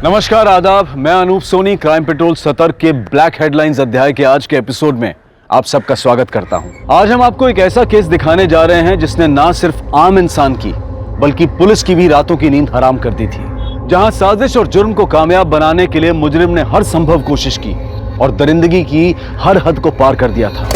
नमस्कार, आदाब। मैं अनूप सोनी क्राइम पेट्रोल सतर्क के ब्लैक हेडलाइंस अध्याय के आज के एपिसोड में आप सबका स्वागत करता हूं। आज हम आपको एक ऐसा केस दिखाने जा रहे हैं जिसने ना सिर्फ आम इंसान की बल्कि पुलिस की भी रातों की नींद हराम कर दी थी। जहां साजिश और जुर्म को कामयाब बनाने के लिए मुजरिम ने हर संभव कोशिश की और दरिंदगी की हर हद को पार कर दिया था।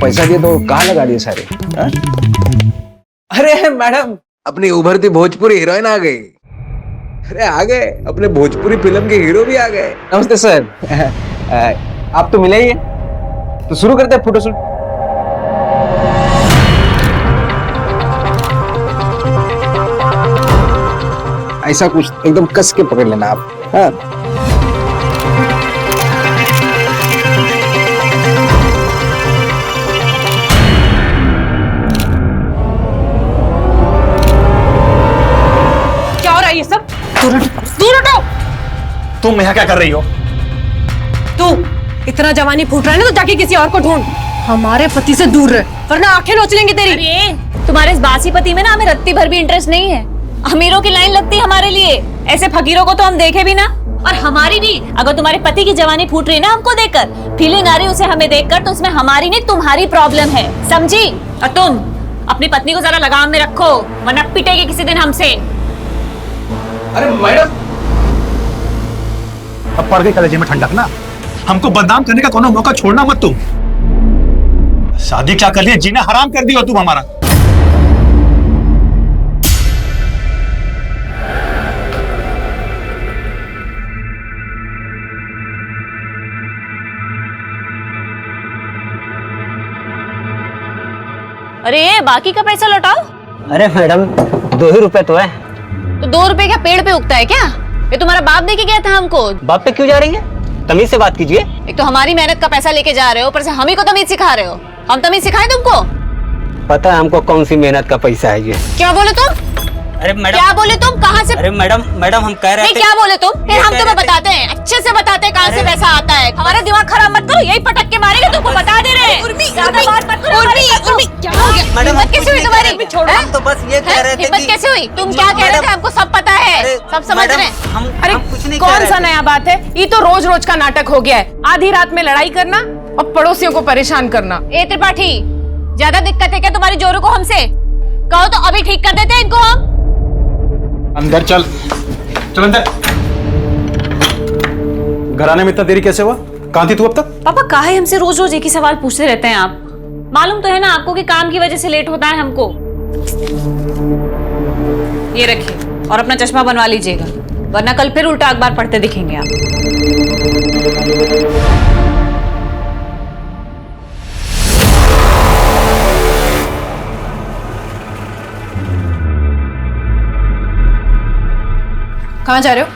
पैसा दिए तो कहाँ लगा दिए सारे? हा? अरे मैडम, अपनी उभरती भोजपुरी हीरोइन आ गई। अरे आ गए, अपने भोजपुरी फिल्म के हीरो भी आ गए। नमस्ते सर। आप तो मिले ही हैं, तो शुरू करते हैं फोटोशूट। ऐसा कुछ एकदम कस के पकड़ लेना आप। हाँ। ये सब दूर हटो। तुम यहाँ क्या कर रही हो? तू इतना जवानी फूट रहा है ना, तो जाके किसी और को ढूंढ। हमारे पति से दूर रह, वरना आंखें नोच लेंगे तेरी। अरे तुम्हारे इस बासी पति में ना हमें रत्ती भर भी इंटरेस्ट नहीं है। अमीरों की लाइन लगती है हमारे लिए, ऐसे फकीरों को तो हम देखे भी ना। और हमारी भी, अगर तुम्हारे पति की जवानी फूट रही है ना हमको देखकर, फीलिंग आ रही उसे हमें देखकर, तो उसमें हमारी नहीं तुम्हारी प्रॉब्लम है, समझी? और तुम अपनी पत्नी को जरा लगाम में रखो, वरना पिटेगी किसी दिन हमसे। अरे मैडम, अब पड़ गई कलेजे में ठंडक ना। हमको बदनाम करने का कोनो मौका छोड़ना मत तुम। शादी क्या कर लिया, जीना हराम कर दिया तुम हमारा। अरे बाकी का पैसा लौटाओ। अरे मैडम, 2 ही रुपए तो है। तो 2 रुपए क्या पेड़ पे उगता है क्या? ये तुम्हारा बाप दे के गया था हमको। बाप पे क्यों जा रही है? तमीज से बात कीजिए। एक तो हमारी मेहनत का पैसा लेके जा रहे हो, ऊपर से हम ही को तमीज सिखा रहे हो। हम तमीज सिखाएं तुमको? पता है हमको कौन सी मेहनत का पैसा है ये। क्या बोले तुम? अरे मैडम, क्या बोले तुम? कहाँ से? अरे मैडम हम कह रहे थे। क्या बोले तुम? फिर हम तुम्हें बताते हैं, अच्छे से बताते हैं कहाँ से पैसा आता है। हमारा दिमाग खराब मत करो, यही पटक के मारेंगे। तुमको बता दे रहे हैं। ज्यादा बात मत करो। क्या हो गया? मैडम, हिम्मत कैसे हुई तुम्हारी? हम तो बस ये कह रहे थे। हिम्मत कैसे हुई? तुम क्या कह रहे थे? हमको सब पता है, सब समझ रहे हैं। अरे कौन सा नया बात है? ये तो रोज रोज का नाटक हो गया है। आधी रात में लड़ाई करना और पड़ोसियों को परेशान करना। ए त्रिपाठी, ज्यादा दिक्कत है क्या तुम्हारी जोरों को हमसे? कहो तो अभी ठीक कर देते हैं इनको हम। अंदर चल अंदर। घर आने में इतना देरी कैसे हुआ? कहाँ थी तू अब तक? पापा काहे हमसे रोज रोज एक ही सवाल पूछते रहते हैं आप? मालूम तो है ना आपको कि काम की वजह से लेट होता है हमको। ये रखिए और अपना चश्मा बनवा लीजिएगा, वरना कल फिर उल्टा अखबार पढ़ते दिखेंगे आप। कहाँ जा रहे हो?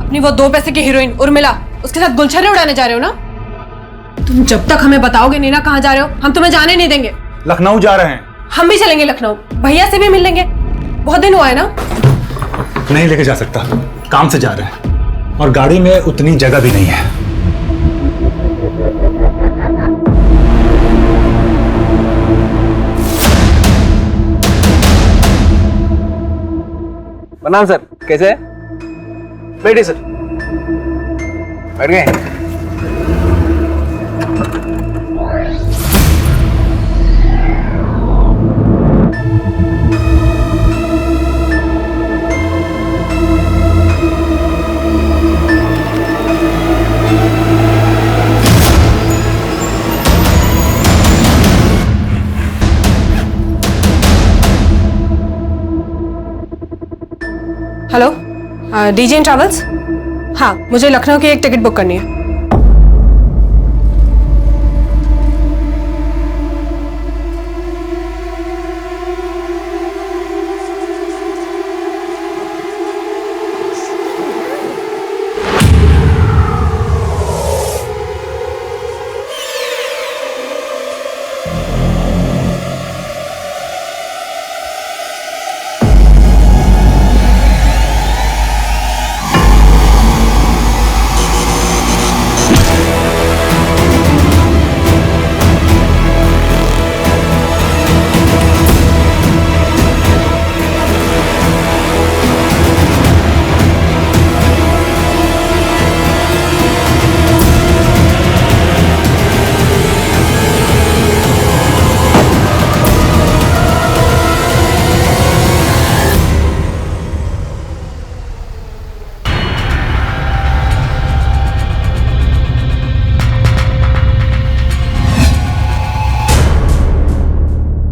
अपनी वो 2 पैसे की हीरोइन उर्मिला, उसके साथ गुलछर्रे उड़ाने जा रहे हो ना? तुम जब तक हमें बताओगे नहीं ना कहाँ जा रहे हो, हम तुम्हें जाने नहीं देंगे। लखनऊ जा रहे हैं। हम भी चलेंगे लखनऊ, भैया से भी मिल लेंगे। बहुत दिन हुआ है ना। नहीं लेके जा सकता, काम से जा रहे हैं और गाड़ी में उतनी जगह भी नहीं है। प्रणाम सर, कैसे है? बैठिए सर। बैठ गए? Hello, DJ travels. हाँ, मुझे लखनऊ की एक टिकट बुक करनी है।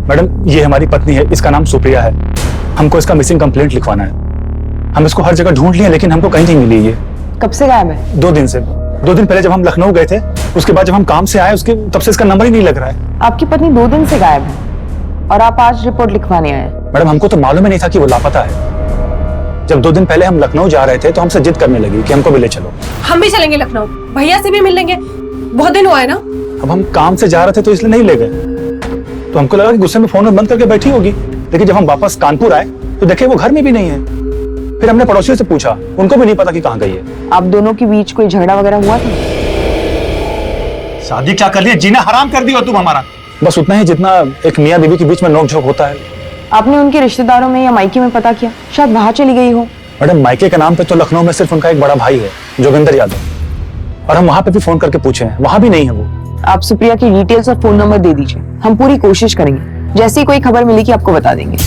मैडम ये हमारी पत्नी है, इसका नाम सुप्रिया है। हमको इसका मिसिंग कंप्लेंट लिखवाना है। हम इसको हर जगह ढूंढ लिए लेकिन हमको कहीं नहीं मिली ये। कब से गायब है? 2 दिन से। 2 दिन पहले जब हम लखनऊ गए थे, उसके बाद जब हम काम से आए उसके तब से इसका नंबर ही नहीं लग रहा है। आपकी पत्नी 2 दिन से गायब है और आप आज रिपोर्ट लिखवाने आए? मैडम हमको तो मालूम ही नहीं था कि वो लापता है। जब 2 दिन पहले हम लखनऊ जा रहे थे तो हमसे जिद करने लगी कि हमको भी ले चलो। हम भी चलेंगे लखनऊ, भैया से भी मिल लेंगे, बहुत दिन हुआ है ना। अब हम काम से जा रहे थे तो इसलिए नहीं ले गए। तो हमको लगा कि गुस्से में फोन बंद करके बैठी होगी, लेकिन जब हम वापस कानपुर आए तो देखे वो घर में भी नहीं है। फिर हमने पड़ोसियों से पूछा, उनको भी नहीं पता कि कहाँ गई है। आप दोनों के बीच कोई झगड़ा वगैरह हुआ था? शादी क्या कर लिया, जीना हराम कर दिया तुम हमारा। बस उतना ही जितना एक मियाँ बीवी के बीच में नोक झोंक होता है। आपने उनके रिश्तेदारों में या मायके में पता किया? शायद वहां चली गई हो। मैडम मायके के नाम पे तो लखनऊ में सिर्फ उनका एक बड़ा भाई है, जोगिंदर यादव, और हम वहां पे भी फोन करके पूछे हैं, वहां भी नहीं है वो। आप सुप्रिया की डिटेल्स और फोन नंबर दे दीजिए, हम पूरी कोशिश करेंगे। जैसे ही कोई खबर मिलेगी आपको बता देंगे।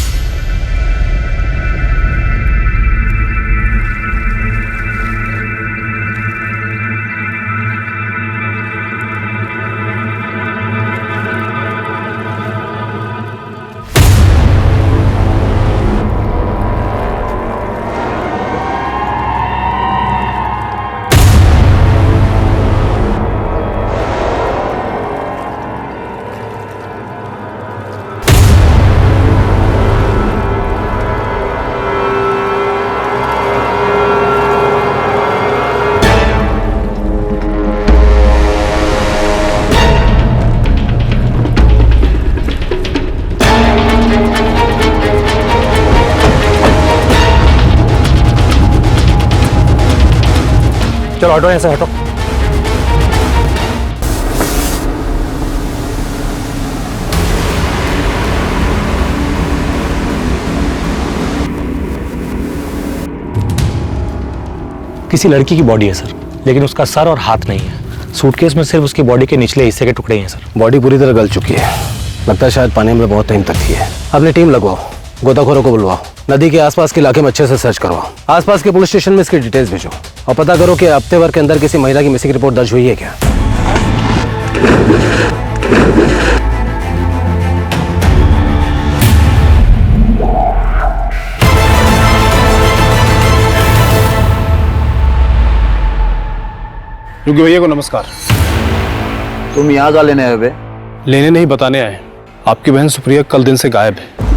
चलो हटो, ऐसे हटो। किसी लड़की की बॉडी है सर, लेकिन उसका सर और हाथ नहीं है। सूटकेस में सिर्फ उसकी बॉडी के निचले हिस्से के टुकड़े ही हैं सर। बॉडी पूरी तरह गल चुकी है, लगता है शायद पानी में बहुत टाइम तक थी है। अपनी टीम लगवाओ, गोताखोरों को बुलवाओ, नदी के आसपास के इलाके में अच्छे से सर्च करवाओ, आसपास के पुलिस स्टेशन में इसकी डिटेल्स भेजो और पता करो कि हफ्ते भर के अंदर किसी महिला की मिसिंग रिपोर्ट दर्ज हुई है क्या। योगी भैया को नमस्कार। तुम यहाँ का लेने आए बे? लेने नहीं, बताने आए। आपकी बहन सुप्रिया कल दिन से गायब है।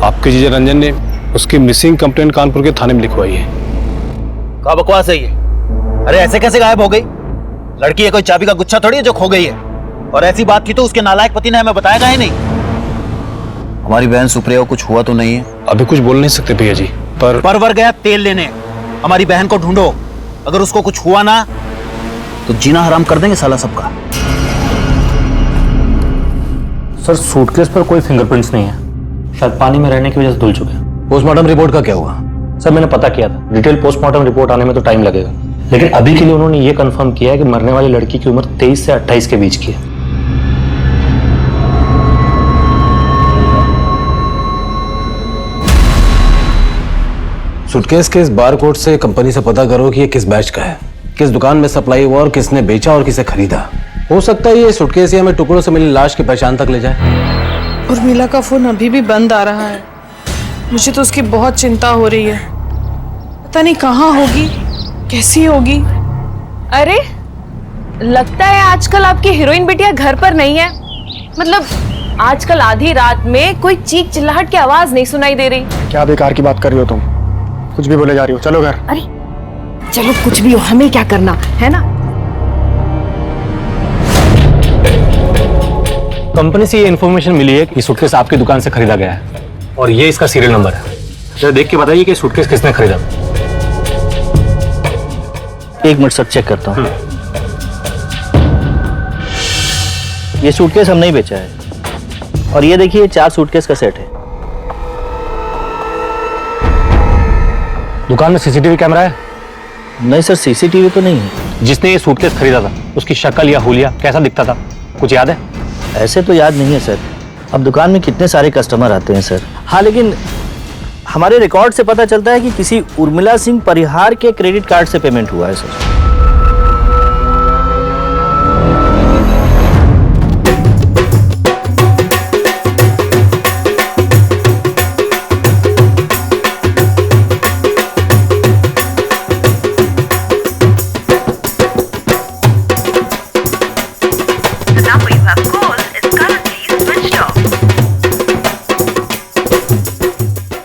आपके जीजा रंजन ने उसकी मिसिंग कंप्लेंट कानपुर के थाने में लिखवाई है। क्या बकवास है ये? अरे ऐसे कैसे गायब हो गई? लड़की है कोई चाबी का गुच्छा थोड़ी है जो खो गई है। और ऐसी बात की तो उसके नालायक पति ने हमें बताया ही नहीं। हमारी बहन सुप्रिया को कुछ हुआ तो नहीं है? अभी कुछ बोल नहीं सकते भैया जी, पर परवर गया तेल लेने। हमारी बहन को ढूंढो, अगर उसको कुछ हुआ ना तो जीना हराम कर देंगे साला सबका। सर सूटकेस पर कोई फिंगरप्रिंट्स नहीं है, शायद पानी में रहने की वजह से धुल चुके हैं। पोस्टमार्टम रिपोर्ट का क्या हुआ? सर मैंने पता किया था, डिटेल पोस्टमार्टम रिपोर्ट आने में तो टाइम लगेगा, लेकिन अभी के लिए उन्होंने ये कंफर्म किया है कि मरने वाली लड़की की उम्र 23 से 28 के बीच की है। सूटकेस के इस बारकोड से कंपनी से पता करो कि ये किस बैच का है, किस दुकान में सप्लाई हुआ और किसने बेचा और किसे खरीदा। हो सकता है ये सूटकेस ही हमें टुकड़ों से मिली लाश की पहचान तक ले जाए। उर्मिला का फोन अभी भी बंद आ रहा है, मुझे तो उसकी बहुत चिंता हो रही है। पता नहीं कहाँ होगी, कैसी होगी। अरे लगता है आजकल आपकी हीरोइन बिटिया घर पर नहीं है। मतलब आजकल आधी रात में कोई चीख चिल्लाहट की आवाज नहीं सुनाई दे रही। क्या बेकार की बात कर रही हो तुम, कुछ भी बोले जा रही हो। चलो घर। अरे चलो कुछ भी हो, हमें क्या करना है ना। कंपनी से ये इन्फॉर्मेशन मिली है कि सूटकेस आपकी दुकान से खरीदा गया है और ये इसका सीरियल नंबर है। जरा देख के बताइए कि सूटकेस किसने खरीदा। एक मिनट सर, चेक करता हूँ। ये सूटकेस हम नहीं बेचा है और ये देखिए 4 सूटकेस का सेट है। दुकान में सीसीटीवी कैमरा है? नहीं सर, सीसीटीवी तो नहीं है। जिसने ये सूटकेस खरीदा था उसकी शक्ल या हुलिया कैसा दिखता था, कुछ याद है? ऐसे तो याद नहीं है सर, अब दुकान में कितने सारे कस्टमर आते हैं सर। हाँ लेकिन हमारे रिकॉर्ड से पता चलता है कि किसी उर्मिला सिंह परिहार के क्रेडिट कार्ड से पेमेंट हुआ है सर।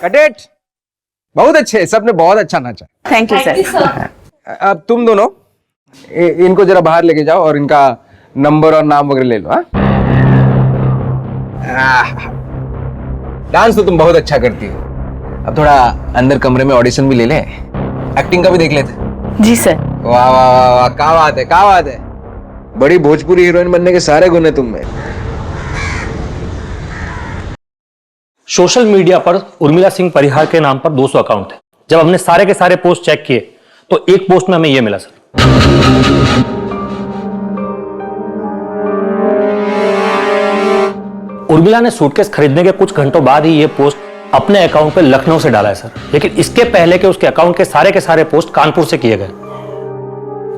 Cut it. बहुत अच्छे, सबने बहुत अच्छा नाचा। Thank you sir. अब तुम दोनों इनको जरा बाहर लेके जाओ और इनका नंबर और नाम वगैरह ले लो। डांस तो तुम बहुत अच्छा करती हो। अब थोड़ा अंदर कमरे में ऑडिशन भी ले ले, एक्टिंग का भी देख लेते। जी सर। वाह वाह वाह वाह, क्या बात है, क्या बात है। बड़ी भोजपुरी हीरोइन बनने के सारे गुण है तुम में। सोशल मीडिया पर उर्मिला सिंह परिहार के नाम पर 200 अकाउंट थे। जब हमने सारे के सारे पोस्ट चेक किए तो एक पोस्ट में हमें यह मिला सर। उर्मिला ने सूटकेस खरीदने के कुछ घंटों बाद ही यह पोस्ट अपने अकाउंट पे लखनऊ से डाला है सर, लेकिन इसके पहले के उसके अकाउंट के सारे पोस्ट कानपुर से किए गए।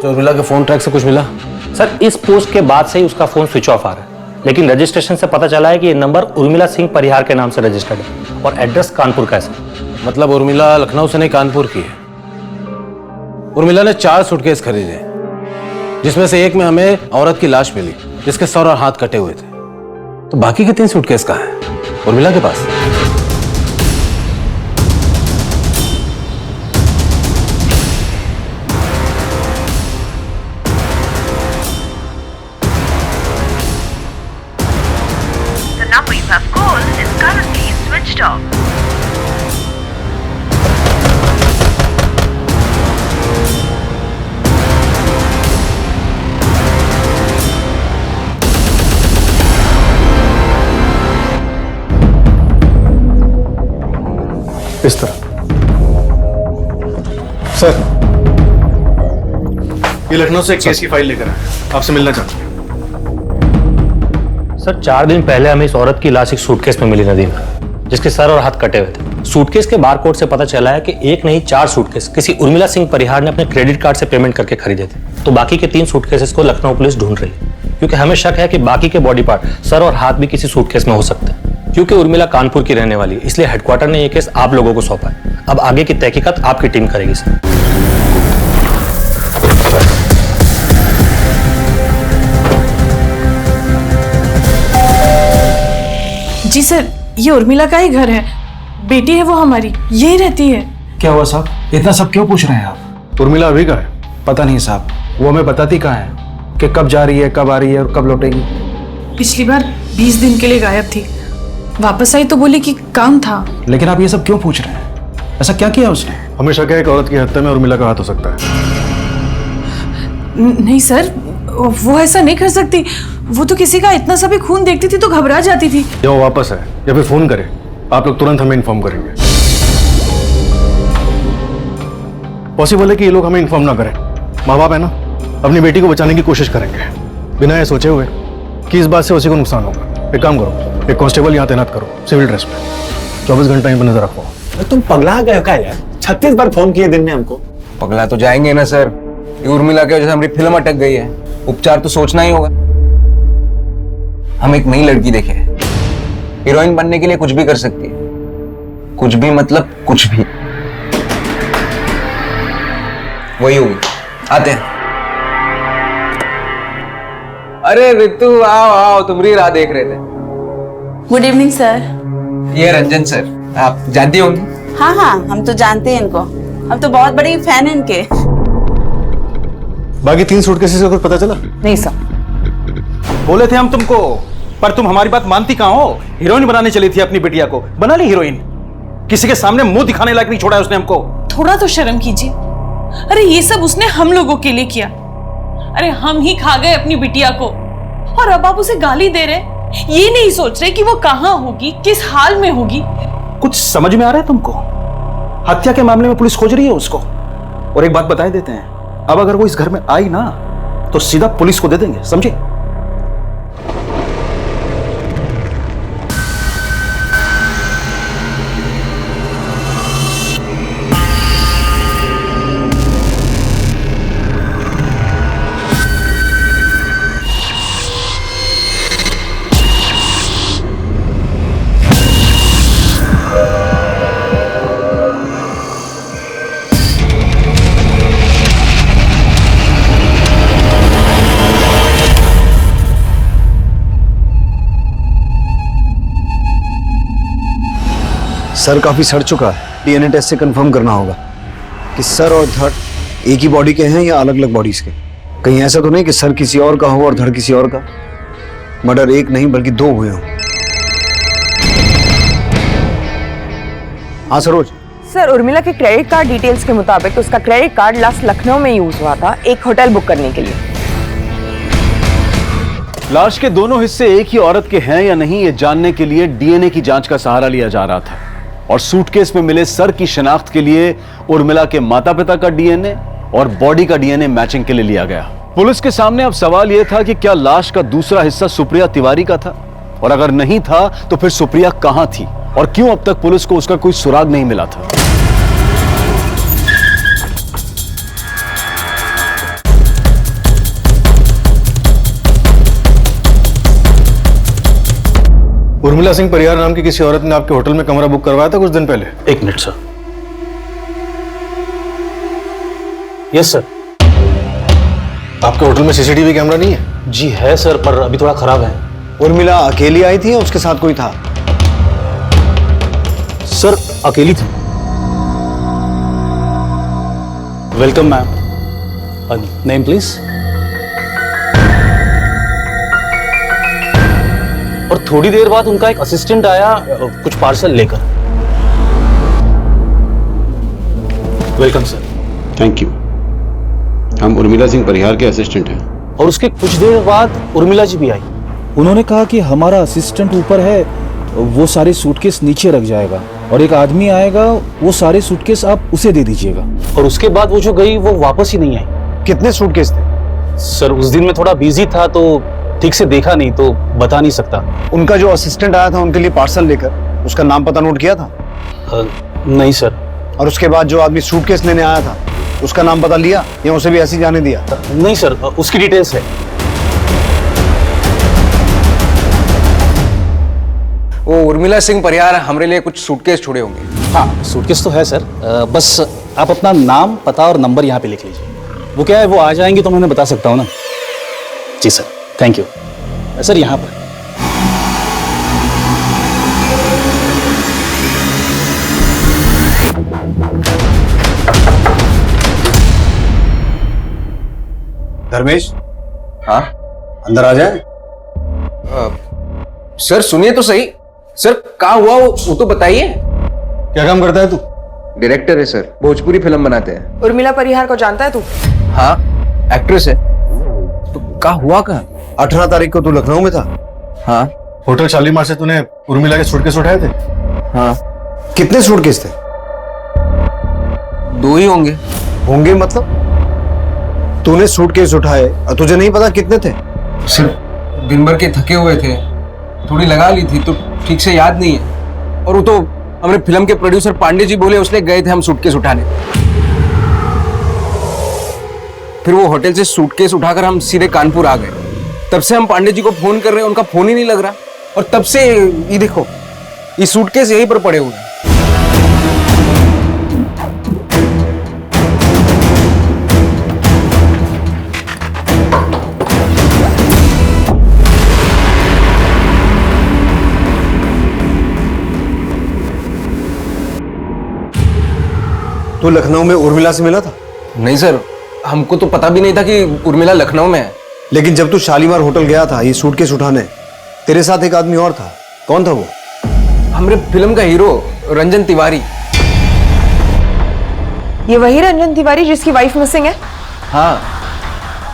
जो उर्मिला के फोन ट्रैक से कुछ मिला? सर इस पोस्ट के बाद से ही उसका फोन स्विच ऑफ आ रहा है, लेकिन रजिस्ट्रेशन से पता चला है कि यह नंबर उर्मिला सिंह परिहार के नाम से रजिस्टर्ड है और एड्रेस कानपुर का है सर। मतलब उर्मिला लखनऊ से नहीं कानपुर की है। उर्मिला ने 4 सूटकेस खरीदे, जिसमें से एक में हमें औरत की लाश मिली जिसके सर और हाथ कटे हुए थे। तो बाकी के 3 सूटकेस कहाँ हैं? उर्मिला के पास। The number you have called is currently switched off. इस तरह। सर, ये लखनऊ से एक केस की फाइल लेकर आए, आपसे मिलना चाहते हैं। सर 4 दिन पहले हमें इस औरत की लाश एक सूटकेस में मिली नदी में, जिसके सर और हाथ कटे हुए थे। सूटकेस के बारकोड से पता चला है कि एक नहीं 4 सूटकेस किसी उर्मिला सिंह परिहार ने अपने क्रेडिट कार्ड से पेमेंट करके खरीदे थे। तो बाकी के 3 सूटकेसेस को लखनऊ पुलिस ढूंढ रही है, क्योंकि हमें शक है कि बाकी के बॉडी पार्ट सर और हाथ भी किसी सूटकेस में हो सकते हैं। क्योंकि उर्मिला कानपुर की रहने वाली है, इसलिए हेडक्वार्टर ने यह केस आप लोगों को सौंपा है। अब आगे की तहकीकात आपकी टीम करेगी सर। जी सर, ये उर्मिला का ही घर है, बेटी है वो हमारी, यही रहती है। क्या हुआ साहब, इतना सब क्यों पूछ रहे हैं आप? उर्मिला अभी कहाँ है? पता नहीं साहब, वो हमें बताती कहाँ है कि कब जा रही है, कब आ रही है और कब लौटेगी। पिछली बार 20 दिन के लिए गायब थी, वापस आई तो बोली कि काम था। लेकिन आप ये सब क्यों पूछ रहे हैं? ऐसा क्या किया उसने? हमें शक है एक औरत की हत्या में उर्मिला का हाथ हो सकता है। नहीं सर, वो ऐसा नहीं कर सकती। वो तो किसी का इतना सा भी खून देखती थी तो घबरा जाती थी। या वो वापस है या फिर फोन करे, आप लोग तुरंत हमें इन्फॉर्म करेंगे। पॉसिबल है कि ये लोग हमें इन्फॉर्म ना करें। माँ बाप है ना, अपनी बेटी को बचाने की कोशिश करेंगे बिना ये सोचे हुए कि इस बात से उसी को नुकसान होगा। एक काम करो, एक कांस्टेबल यहाँ तैनात करो सिविल ड्रेस में, 24 घंटा यहीं पर नजर रखो। तुम पगला गए क्या यार? 36 बार फोन किए दिन में हमको। पगला तो जाएंगे ना सर, ये उर्मिला की वजह से हमारी फिल्म अटक गई है। उपचार तो सोचना ही होगा। हम एक नई लड़की देखे, हीरोइन बनने के लिए कुछ भी कर सकती है। कुछ भी मतलब कुछ भी। वही होगी, आते हैं। अरे रितु, आओ आओ, तुम्हारी राह देख रहे थे। Good evening sir. ये रंजन सर, आप जानती होंगी? हाँ हाँ, हम तो जानते हैं इनको, हम तो बहुत बड़ी फैन हैं इनके। बाकी 3 सूटकेसेस का कुछ पता चला? नहीं सर। बोले थे हम तुमको, पर तुम हमारी बात मानती कहाँ हो? हीरोइन बनाने चली थी अपनी बिटिया को, बना ली हीरोइन। किसी के सामने मुंह दिखाने लायक नहीं छोड़ा उसने हमको। थोड़ा तो शर्म कीजिए। अरे ये सब उसने हम लोगों के लिए किया। अरे हम ही खा गए अपनी बिटिया को और अब आप उसे गाली दे रहे, ये नहीं सोच रहे कि वो कहाँ होगी, किस हाल में होगी। कुछ समझ में आ रहा है तुमको? हत्या के मामले में पुलिस खोज रही है उसको। और एक बात बता देते हैं, अब अगर वो इस घर में आई ना तो सीधा पुलिस को दे देंगे, समझे? सर काफी सड़ चुका है, डीएनए टेस्ट से कंफर्म करना होगा कि सर और धड़ एक ही बॉडी के हैं या अलग अलग बॉडीज के। कहीं ऐसा तो नहीं कि सर किसी और का हो और धड़ किसी और का। मर्डर एक नहीं बल्कि 2 हुए हों। हाँ सरोज। सर, उर्मिला के क्रेडिट कार्ड डिटेल्स के मुताबिक उसका क्रेडिट कार्ड लास्ट लखनऊ में यूज हुआ था एक होटल बुक करने के लिए। लाश के दोनों हिस्से एक ही औरत के हैं या नहीं, ये जानने के लिए डीएनए की जांच का सहारा लिया जा रहा था। और सूटकेस में मिले सर की शिनाख्त के लिए उर्मिला के माता पिता का डीएनए और बॉडी का डीएनए मैचिंग के लिए लिया गया। पुलिस के सामने अब सवाल यह था कि क्या लाश का दूसरा हिस्सा सुप्रिया तिवारी का था, और अगर नहीं था तो फिर सुप्रिया कहां थी और क्यों अब तक पुलिस को उसका कोई सुराग नहीं मिला था। उर्मिला सिंह परिहार नाम की किसी औरत ने आपके होटल में कमरा बुक करवाया था कुछ दिन पहले। 1 मिनट सर। Yes sir. आपके होटल में सीसीटीवी कैमरा नहीं है? जी है सर, पर अभी थोड़ा खराब है। उर्मिला अकेली आई थी या उसके साथ कोई था? सर अकेली थी। Welcome ma'am. Name please. और थोड़ी देर बाद उनका एक असिस्टेंट आया कुछ पार्सल लेकर। Welcome sir. Thank you. हम उर्मिला सिंह परिहार के असिस्टेंट हैं। और उसके कुछ देर बाद उर्मिला जी भी आई। उन्होंने कहा कि हमारा असिस्टेंट ऊपर है, वो सारे सूटकेस नीचे रख जाएगा और एक आदमी आएगा, वो सारे सूटकेस आप उसे दे दीजिएगा। और उसके बाद वो जो गई वो वापस ही नहीं आई। कितने सूटकेस थे? सर उस दिन मैं थोड़ा बिजी था तो ठीक से देखा नहीं, तो बता नहीं सकता। उनका जो असिस्टेंट आया था उनके लिए पार्सल लेकर, उसका नाम पता नोट किया था? नहीं सर। और उसके बाद जो आदमी सूटकेस लेने आया था उसका नाम पता लिया या उसे भी ऐसे ही जाने दिया? नहीं सर, उसकी डिटेल्स है। वो उर्मिला सिंह परिहार हमारे लिए कुछ सूटकेस छोड़े होंगे। हाँ, सूटकेस तो है सर, बस आप अपना नाम, पता और नंबर यहाँ पे लिख लीजिए। वो क्या है, वो आ जाएंगे तो मैं उन्हें बता सकता हूँ ना। जी सर, थैंक यू। सर यहाँ पर धर्मेश। हाँ अंदर आ जाए। सर सुनिए तो सही, सर क्या हुआ वो तो बताइए। क्या काम करता है तू? डायरेक्टर है सर, भोजपुरी फिल्म बनाते हैं। उर्मिला परिहार को जानता है तू? हाँ, एक्ट्रेस है। तो क्या हुआ कहाँ? 18 तारीख को तू लखनऊ में था? हाँ। होटल शालीमार से तूने उर्मिला के सूटकेस उठाए थे? हाँ। कितने सूटकेस थे? 2 ही होंगे। होंगे मतलब? तूने सूटकेस उठाए और तुझे नहीं पता कितने थे? सिर्फ दिन भर के थके हुए थे, थोड़ी लगा ली थी तो ठीक से याद नहीं है। और वो तो हमारे फिल्म के प्रोड्यूसर पांडे जी बोले उसने गए थे हम सूटकेस उठाने। फिर वो होटल से सूटकेस उठाकर हम सीधे कानपुर आ गए। तब से हम पांडे जी को फोन कर रहे हैं, उनका फोन ही नहीं लग रहा। और तब से ये देखो, ये सूटकेस यहीं पर पड़े हुए हैं। तू लखनऊ में उर्मिला से मिला था? नहीं सर, हमको तो पता भी नहीं था कि उर्मिला लखनऊ में है। लेकिन जब तू शालीमार होटल गया था ये सूटकेस उठाने, तेरे साथ एक आदमी और था। कौन था वो? हमारे फिल्म का हीरो रंजन तिवारी। ये वही रंजन तिवारी जिसकी वाइफ मिसिंग है? हाँ,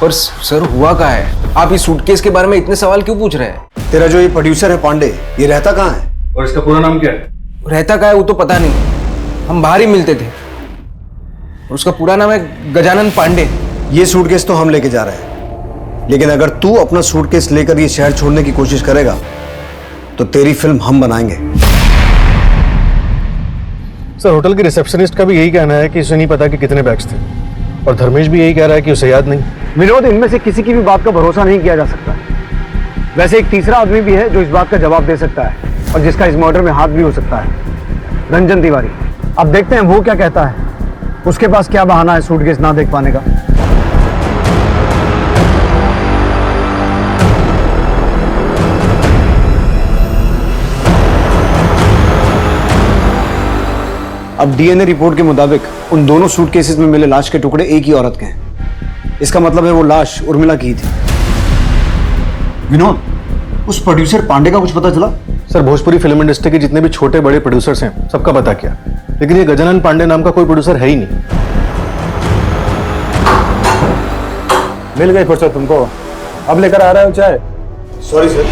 पर सर हुआ क्या है? आप इस सूटकेस के बारे में इतने सवाल क्यों पूछ रहे हैं? तेरा जो ये प्रोड्यूसर है पांडे, ये रहता कहाँ है? और इसका पूरा नाम क्या है? रहता क्या है वो तो पता नहीं, हम बाहर ही मिलते थे। और उसका पूरा नाम है गजानन पांडे। ये सूटकेस तो हम लेके जा रहे हैं, लेकिन अगर तू अपना सूटकेस लेकर ये शहर छोड़ने की कोशिश करेगा तो तेरी फिल्म हम बनाएंगे। सर होटल की रिसेप्शनिस्ट का भी यही कहना है कि उसे नहीं पता कि कितने बैग्स थे, और धर्मेश भी यही कह रहा है कि उसे याद नहीं। विनोद, इनमें से किसी की भी बात का भरोसा नहीं किया जा सकता। वैसे एक तीसरा आदमी भी है जो इस बात का जवाब दे सकता है और जिसका इस मर्डर में हाथ भी हो सकता है, रंजन तिवारी। अब देखते हैं वो क्या कहता है, उसके पास क्या बहाना है सूटकेस ना देख पाने का। अब डीएनए रिपोर्ट के मुताबिक उन दोनों सूटकेसेस में मिले लाश के टुकड़े एक ही औरत के हैं। इसका मतलब है वो लाश उर्मिला की ही थी। विनोद, उस प्रोड्यूसर पांडे का कुछ पता चला? सर, भोजपुरी फिल्म इंडस्ट्री के जितने भी छोटे बड़े प्रोड्यूसर्स हैं सबका पता किया, लेकिन ये गजानन पांडे नाम का कोई प्रोड्यूसर है ही नहीं। मिल गई फुर्सत तुमको, अब लेकर आ रहे हो चाय? Sorry sir.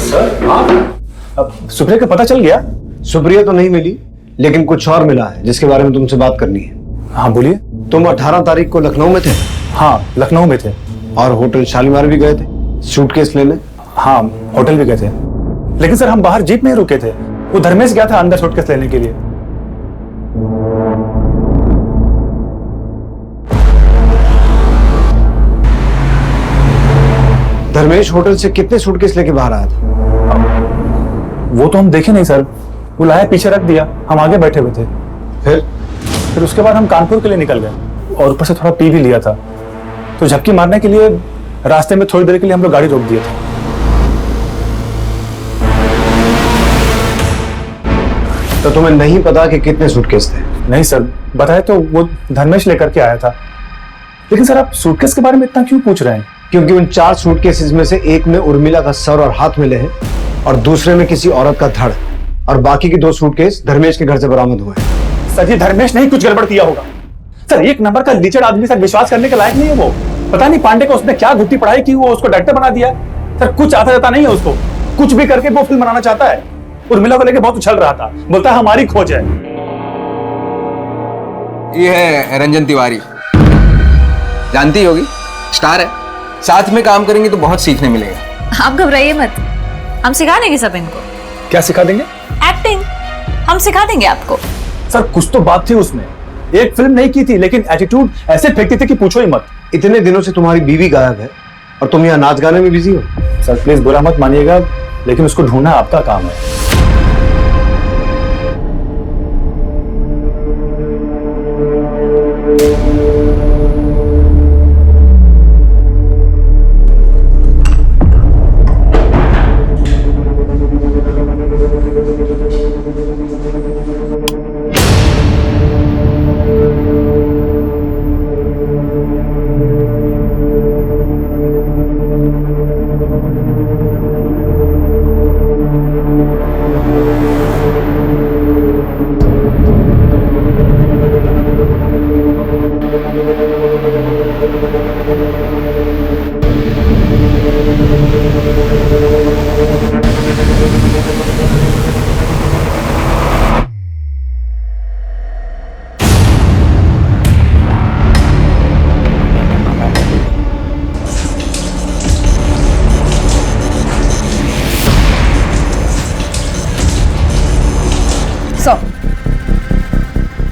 सर आप अब सुप्रिया का पता चल गया? सुप्रिया तो नहीं मिली, लेकिन कुछ और मिला है जिसके बारे में तुमसे बात करनी है। हाँ बोलिए। तुम 18 तारीख को लखनऊ में थे? हाँ लखनऊ में थे। और होटल शालीमार भी गए थे सूटकेस लेने? हाँ होटल भी गए थे, लेकिन सर हम बाहर जीप में ही रुके थे। वो धर्मेश गया था अंदर सूटकेस लेने के लिए। धर्मेश होटल से कितने सूटकेस लेके बाहर आया था? वो तो हम देखे नहीं सर, वो लाया पीछे रख दिया, हम आगे बैठे हुए थे। फिर उसके बाद हम कानपुर के लिए निकल गए और ऊपर से थोड़ा पी भी लिया था, तो झपकी मारने के लिए रास्ते में थोड़ी देर के लिए हम लोग गाड़ी रोक दिए थे। तो तुम्हें नहीं पता कि कितने सूटकेस थे? नहीं सर, बताया तो वो धर्मेश लेकर के आया था। लेकिन सर आप सूटकेस के बारे में इतना क्यों पूछ रहे हैं? क्योंकि उन 4 सूटकेसेस में से एक में उर्मिला का सर और हाथ मिले हैं और दूसरे में किसी औरत का धड़, और बाकी के 2 सूटकेस धर्मेश के घर से बरामद हुए। सर ये धर्मेश नहीं कुछ गड़बड़ किया होगा। सर एक नंबर का लीचड़ आदमी सर, विश्वास करने के लायक नहीं है वो। पता नहीं पांडे को उसने क्या घुट्टी पढ़ाई की वो उसको डायरेक्टर बना दिया। सर कुछ आता जाता नहीं है उसको, कुछ भी करके वो फिल्म बनाना चाहता है। उर्मिला को लेके बहुत उछल रहा था, बोलता है हमारी खोज है। ये है रंजन तिवारी, जानती होगी, स्टार है। साथ में काम करेंगे तो बहुत सीखने मिलेगा। आप घबराइए मत, हम सिखा देंगे सब इनको। क्या सिखा देंगे? एक्टिंग हम सिखा देंगे आपको। सर कुछ तो बात थी उसमें, एक फिल्म नहीं की थी लेकिन एटीट्यूड ऐसे फेंकती थी कि पूछो ही मत। इतने दिनों से तुम्हारी बीवी गायब है और तुम यहाँ नाच गाने में बिजी हो। सर प्लीज बुरा मत मानिएगा, लेकिन उसको ढूंढना आपका काम है।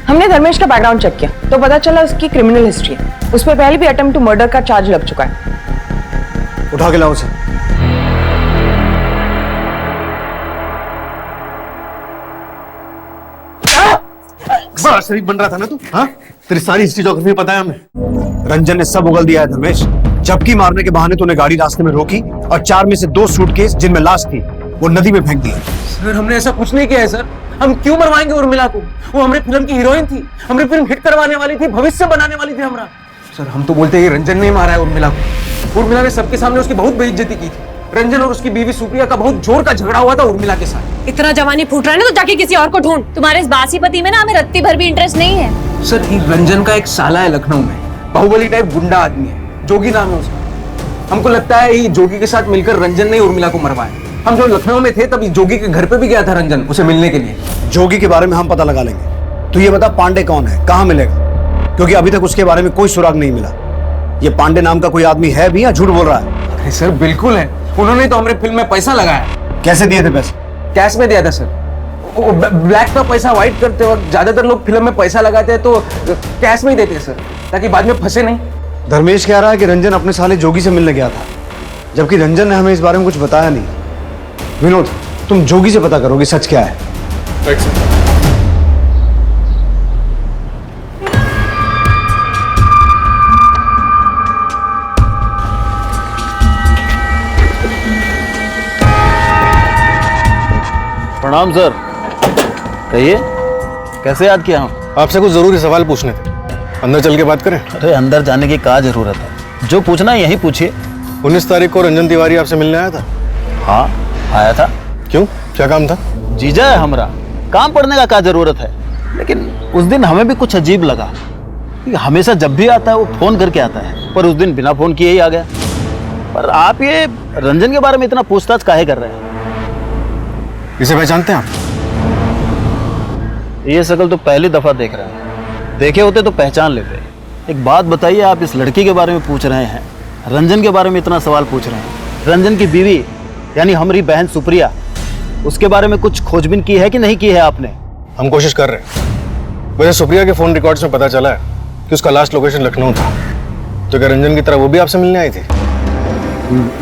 हमने धर्मेश का बैकग्राउंड चेक किया तो पता चला उसकी क्रिमिनल हिस्ट्री है। उस पर पहले भी अटेम्प्ट टू मर्डर का चार्ज लग चुका है। उठा के लाओ उसे। बड़ा शरीफ बन रहा था ना तू? हाँ, तेरी सारी हिस्ट्री ज्योग्राफी पता है हमें। रंजन ने सब उगल दिया है धर्मेश। झपकी मारने के बहाने तूने गाड़ी रास्ते में रोकी और 4 में से 2 सूटकेस जिनमें लाश थी वो नदी में फेंक दिया। सर हमने ऐसा कुछ नहीं किया है सर। हम क्यों मरवाएंगे उर्मिला को? वो हमारी फिल्म की हीरोइन थी, हमारी फिल्म हिट करवाने वाली थी, भविष्य बनाने वाली थी हमारा। सर हम तो बोलते हैं रंजन ने मारा है उर्मिला को। उर्मिला ने सबके सामने उसकी बहुत बेइज्जती की थी। रंजन और उसकी बीवी सुप्रिया का बहुत जोर का झगड़ा हुआ था उर्मिला के साथ। इतना जवानी फूट रहा है ना तो जाके किसी और को ढूंढ। तुम्हारे इस बासी पति में ना हमें रत्ती भर भी इंटरेस्ट नहीं है। सर रंजन का एक साला है लखनऊ में, बाहुबली टाइप गुंडा आदमी है, जोगी नाम है उसका। हमको लगता है ये जोगी के साथ मिलकर रंजन ने उर्मिला को मरवाया। हम जो लखनऊ में थे तब जोगी के घर पे भी गया था रंजन उसे मिलने के लिए। जोगी के बारे में हम पता लगा लेंगे। तो ये बता पांडे कौन है, कहाँ मिलेगा? क्योंकि अभी तक उसके बारे में कोई सुराग नहीं मिला। ये पांडे नाम का कोई आदमी है भी या झूठ बोल रहा है? अरे सर बिल्कुल है, उन्होंने तो हमारे फिल्म में पैसा लगाया। कैसे दिए थे पैसे? कैश में दिया था सर। ब्लैक का पैसा व्हाइट करते वक्त ज्यादातर लोग फिल्म में पैसा लगाते हैं तो कैश में ही देते हैं सर, ताकि बाद में फंसे नहीं। धर्मेश कह रहा है कि रंजन अपने साले जोगी से मिलने गया था, जबकि रंजन ने हमें इस बारे में कुछ बताया नहीं। विनोद तुम जोगी से पता करोगे सच क्या है। प्रणाम सर, कहिए। कैसे याद किया हूँ? आपसे कुछ जरूरी सवाल पूछने थे, अंदर चल के बात करें? अरे अंदर जाने की क्या जरूरत है, जो पूछना है यही पूछिए। 19 तारीख को रंजन तिवारी आपसे मिलने आया था? हाँ आया था। क्यों, क्या काम था? जीजा है हमारा, काम पड़ने का क्या जरूरत है। लेकिन उस दिन हमें भी कुछ अजीब लगा। हमेशा जब भी आता है वो फोन करके आता है, पर उस दिन बिना फोन किए ही आ गया। पर आप ये रंजन के बारे में इतना पूछताछ काहे कर रहे हैं? इसे पहचानते हैं आप? ये शक्ल तो पहली दफा देख रहे हैं, देखे होते तो पहचान लेते। एक बात बताइए, आप इस लड़की के बारे में पूछ रहे हैं, रंजन के बारे में इतना सवाल पूछ रहे हैं। रंजन की बीवी यानी हमारी बहन सुप्रिया, उसके बारे में कुछ खोजबीन की है कि नहीं की है आपने? हम कोशिश कर रहे हैं। वैसे सुप्रिया के फोन रिकॉर्ड्स में पता चला है कि उसका लास्ट लोकेशन लखनऊ था। तो क्या रंजन की तरह वो भी आपसे मिलने आई थी?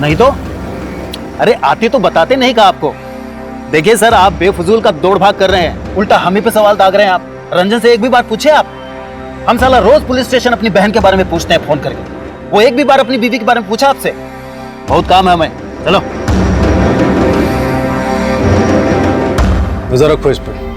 नहीं तो? अरे आती तो बताते नहीं का आपको। देखिए सर, आप बेफजूल का दौड़ भाग कर रहे हैं, उल्टा हम ही पे सवाल दाग रहे हैं आप। रंजन से एक भी बार पूछे आप? हम साला रोज पुलिस स्टेशन अपनी बहन के बारे में पूछते हैं फोन करके, वो एक भी बार अपनी बीवी के बारे में पूछा आपसे? बहुत काम है हमें, चलो। नजर रखो इस पर।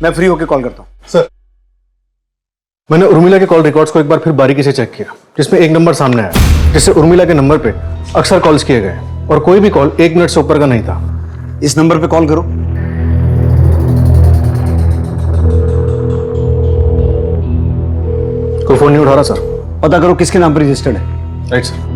मैं फ्री होके कॉल करता हूँ। सर, मैंने उर्मिला के कॉल रिकॉर्ड्स को एक बार फिर बारीकी से चेक किया, जिसमें एक नंबर सामने आया जिससे उर्मिला के नंबर पे अक्सर कॉल्स किए गए और कोई भी कॉल 1 मिनट से ऊपर का नहीं था। इस नंबर पे कॉल करो। कोई फोन नहीं उठा रहा सर। पता करो किसके नाम पर रजिस्टर्ड है। Right sir.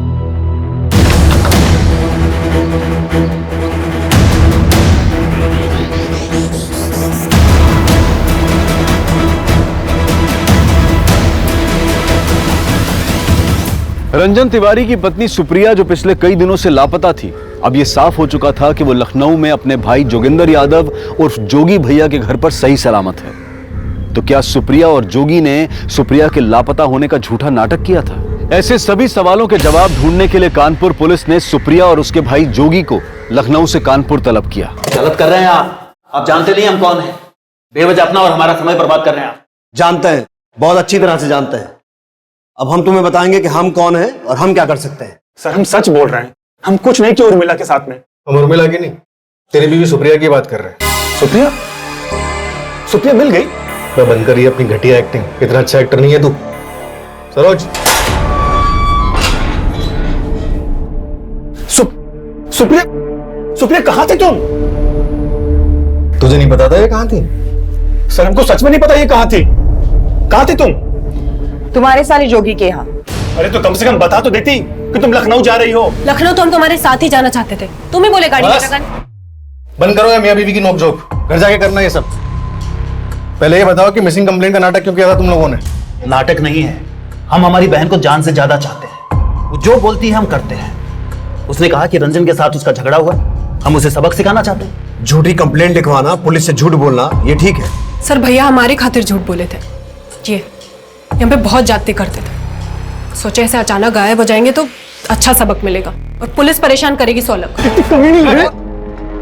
रंजन तिवारी की पत्नी सुप्रिया जो पिछले कई दिनों से लापता थी, अब यह साफ हो चुका था कि वो लखनऊ में अपने भाई जोगिंदर यादव उर्फ जोगी भैया के घर पर सही सलामत है। तो क्या सुप्रिया और जोगी ने सुप्रिया के लापता होने का झूठा नाटक किया था? ऐसे सभी सवालों के जवाब ढूंढने के लिए कानपुर पुलिस ने सुप्रिया और उसके भाई जोगी को लखनऊ से कानपुर तलब किया। गलत कर रहे हैं आप जानते नहीं हम कौन है। बेवजह अपना और हमारा समय बर्बाद कर रहे हैं आप। जानते हैं, बहुत अच्छी तरह से जानते हैं। अब हम तुम्हें बताएंगे कि हम कौन हैं और हम क्या कर सकते हैं। सर हम सच बोल रहे हैं, हम कुछ नहीं किया उर्मिला के साथ में। हम उर्मिला की नहीं, तेरी बीवी सुप्रिया की बात कर रहे हैं। सुप्रिया? सुप्रिया मिल गई? मैं बंद करिए अपनी घटिया एक्टिंग, इतना अच्छा एक्टर नहीं है तू। सरोज, सुप्रिया कहां थे तुम? तुझे नहीं पता था ये कहां थी? सर हमको सच में नहीं पता ये कहां थी। कहां थी तुम? तुम्हारे साली जोगी के यहाँ। अरे तो कम से कम बता तो देती कि तुम लखनऊ जा रही हो। लखनऊ तो हम तुम्हारे साथ ही जाना चाहते थे, तुम ही बोले गाड़ी में। बंद करो या मियां बीवी की नोकझोंक, घर जाके करना ये सब। पहले ये बताओ कि मिसिंग कंप्लेंट का नाटक क्यों किया था तुम लोगों ने? नाटक नहीं है, हम हमारी बहन को जान से ज्यादा चाहते हैं। वो जो बोलती है हम करते हैं। उसने कहा कि रंजन के साथ उसका झगड़ा हुआ, हम उसे सबक सिखाना चाहते हैं। झूठी कंप्लेंट लिखवाना, पुलिस से झूठ बोलना, ये ठीक है? सर भैया हमारे खातिर झूठ बोले थे, ये यहाँ पे बहुत जाते करते थे। सोचे ऐसे अचानक गायब हो जाएंगे तो अच्छा सबक मिलेगा और पुलिस परेशान करेगी 100 लोग।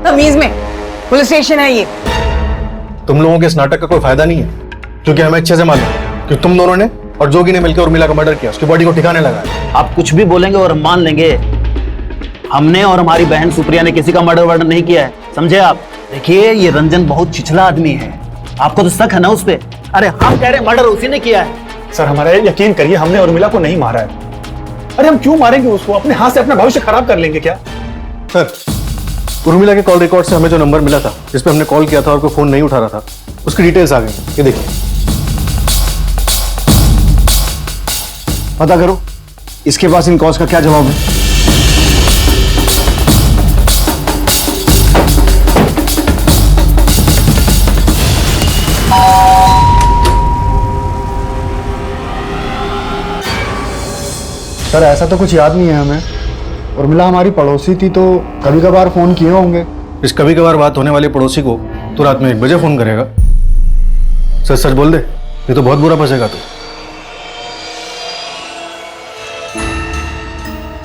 तमीज में पुलिस स्टेशन है ये। तुम लोगों के इस नाटक का कोई फायदा नहीं है, क्योंकि हमें अच्छे से मालूम कि तुम दोनों ने और जोगी ने मिलकर उर्मिला का मर्डर किया, उसकी बॉडी को ठिकाने लगाया। आप कुछ भी बोलेंगे और हम मान लेंगे। हमने और हमारी बहन सुप्रिया ने किसी का मर्डर नहीं किया है, समझे आप? देखिए ये रंजन बहुत छिछला आदमी है, आपको तो शक है ना उस पे? अरे हम कह रहे हैं मर्डर उसी ने किया है। सर हमारा यकीन करिए, हमने उर्मिला को नहीं मारा है। अरे हम क्यों मारेंगे उसको? अपने हाथ से अपना भविष्य खराब कर लेंगे क्या? सर, उर्मिला के कॉल रिकॉर्ड से हमें जो नंबर मिला था जिस पे हमने कॉल किया था और कोई फोन नहीं उठा रहा था, उसकी डिटेल्स आ गई। ये देखिए, पता करो इसके पास इन कॉल्स का क्या जवाब है। सर ऐसा तो कुछ याद नहीं है हमें। उर्मिला हमारी पड़ोसी थी तो कभी कभार फोन किए होंगे। इस कभी कभार बात होने वाले पड़ोसी को तो रात में 1 बजे फोन करेगा? सच सच बोल दे, ये तो बहुत बुरा फंसेगा तू।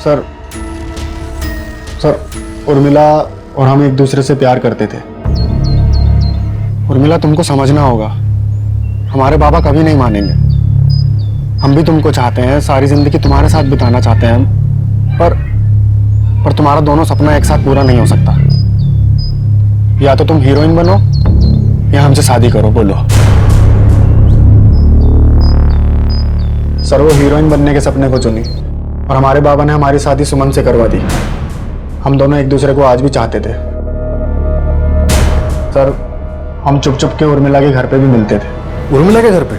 सर उर्मिला और हम एक दूसरे से प्यार करते थे। उर्मिला तुमको समझना होगा, हमारे बाबा कभी नहीं मानेंगे। हम भी तुमको चाहते हैं, सारी जिंदगी तुम्हारे साथ बिताना चाहते हैं हम, पर तुम्हारा दोनों सपना एक साथ पूरा नहीं हो सकता। या तो तुम हीरोइन बनो या हमसे शादी करो। बोलो। सर वो हीरोइन बनने के सपने को चुनी और हमारे बाबा ने हमारी शादी सुमन से करवा दी। हम दोनों एक दूसरे को आज भी चाहते थे। सर हम चुप चुप के उर्मिला के घर पे भी मिलते थे। उर्मिला के घर पे?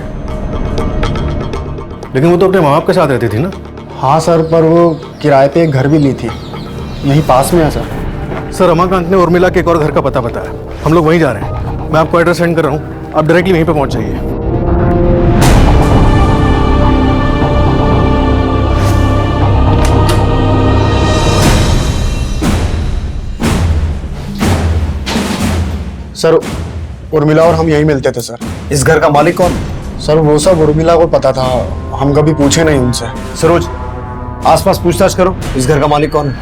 लेकिन वो तो अपने माँ बाप के साथ रहती थी ना। हाँ सर, पर वो किराए पे एक घर भी ली थी, यहीं पास में है सर। सर रमाकांत ने उर्मिला के एक और घर का पता बताया, हम लोग वहीं जा रहे हैं। मैं आपको एड्रेस सेंड कर रहा हूँ, आप डायरेक्टली वहीं पे पहुँच जाइए। सर उर्मिला और हम यहीं मिलते थे सर। इस घर का मालिक कौन? सर वो सब उर्मिला को पता था, हम कभी पूछे नहीं उनसे। सरोज, आसपास पूछताछ करो, इस घर का मालिक कौन है?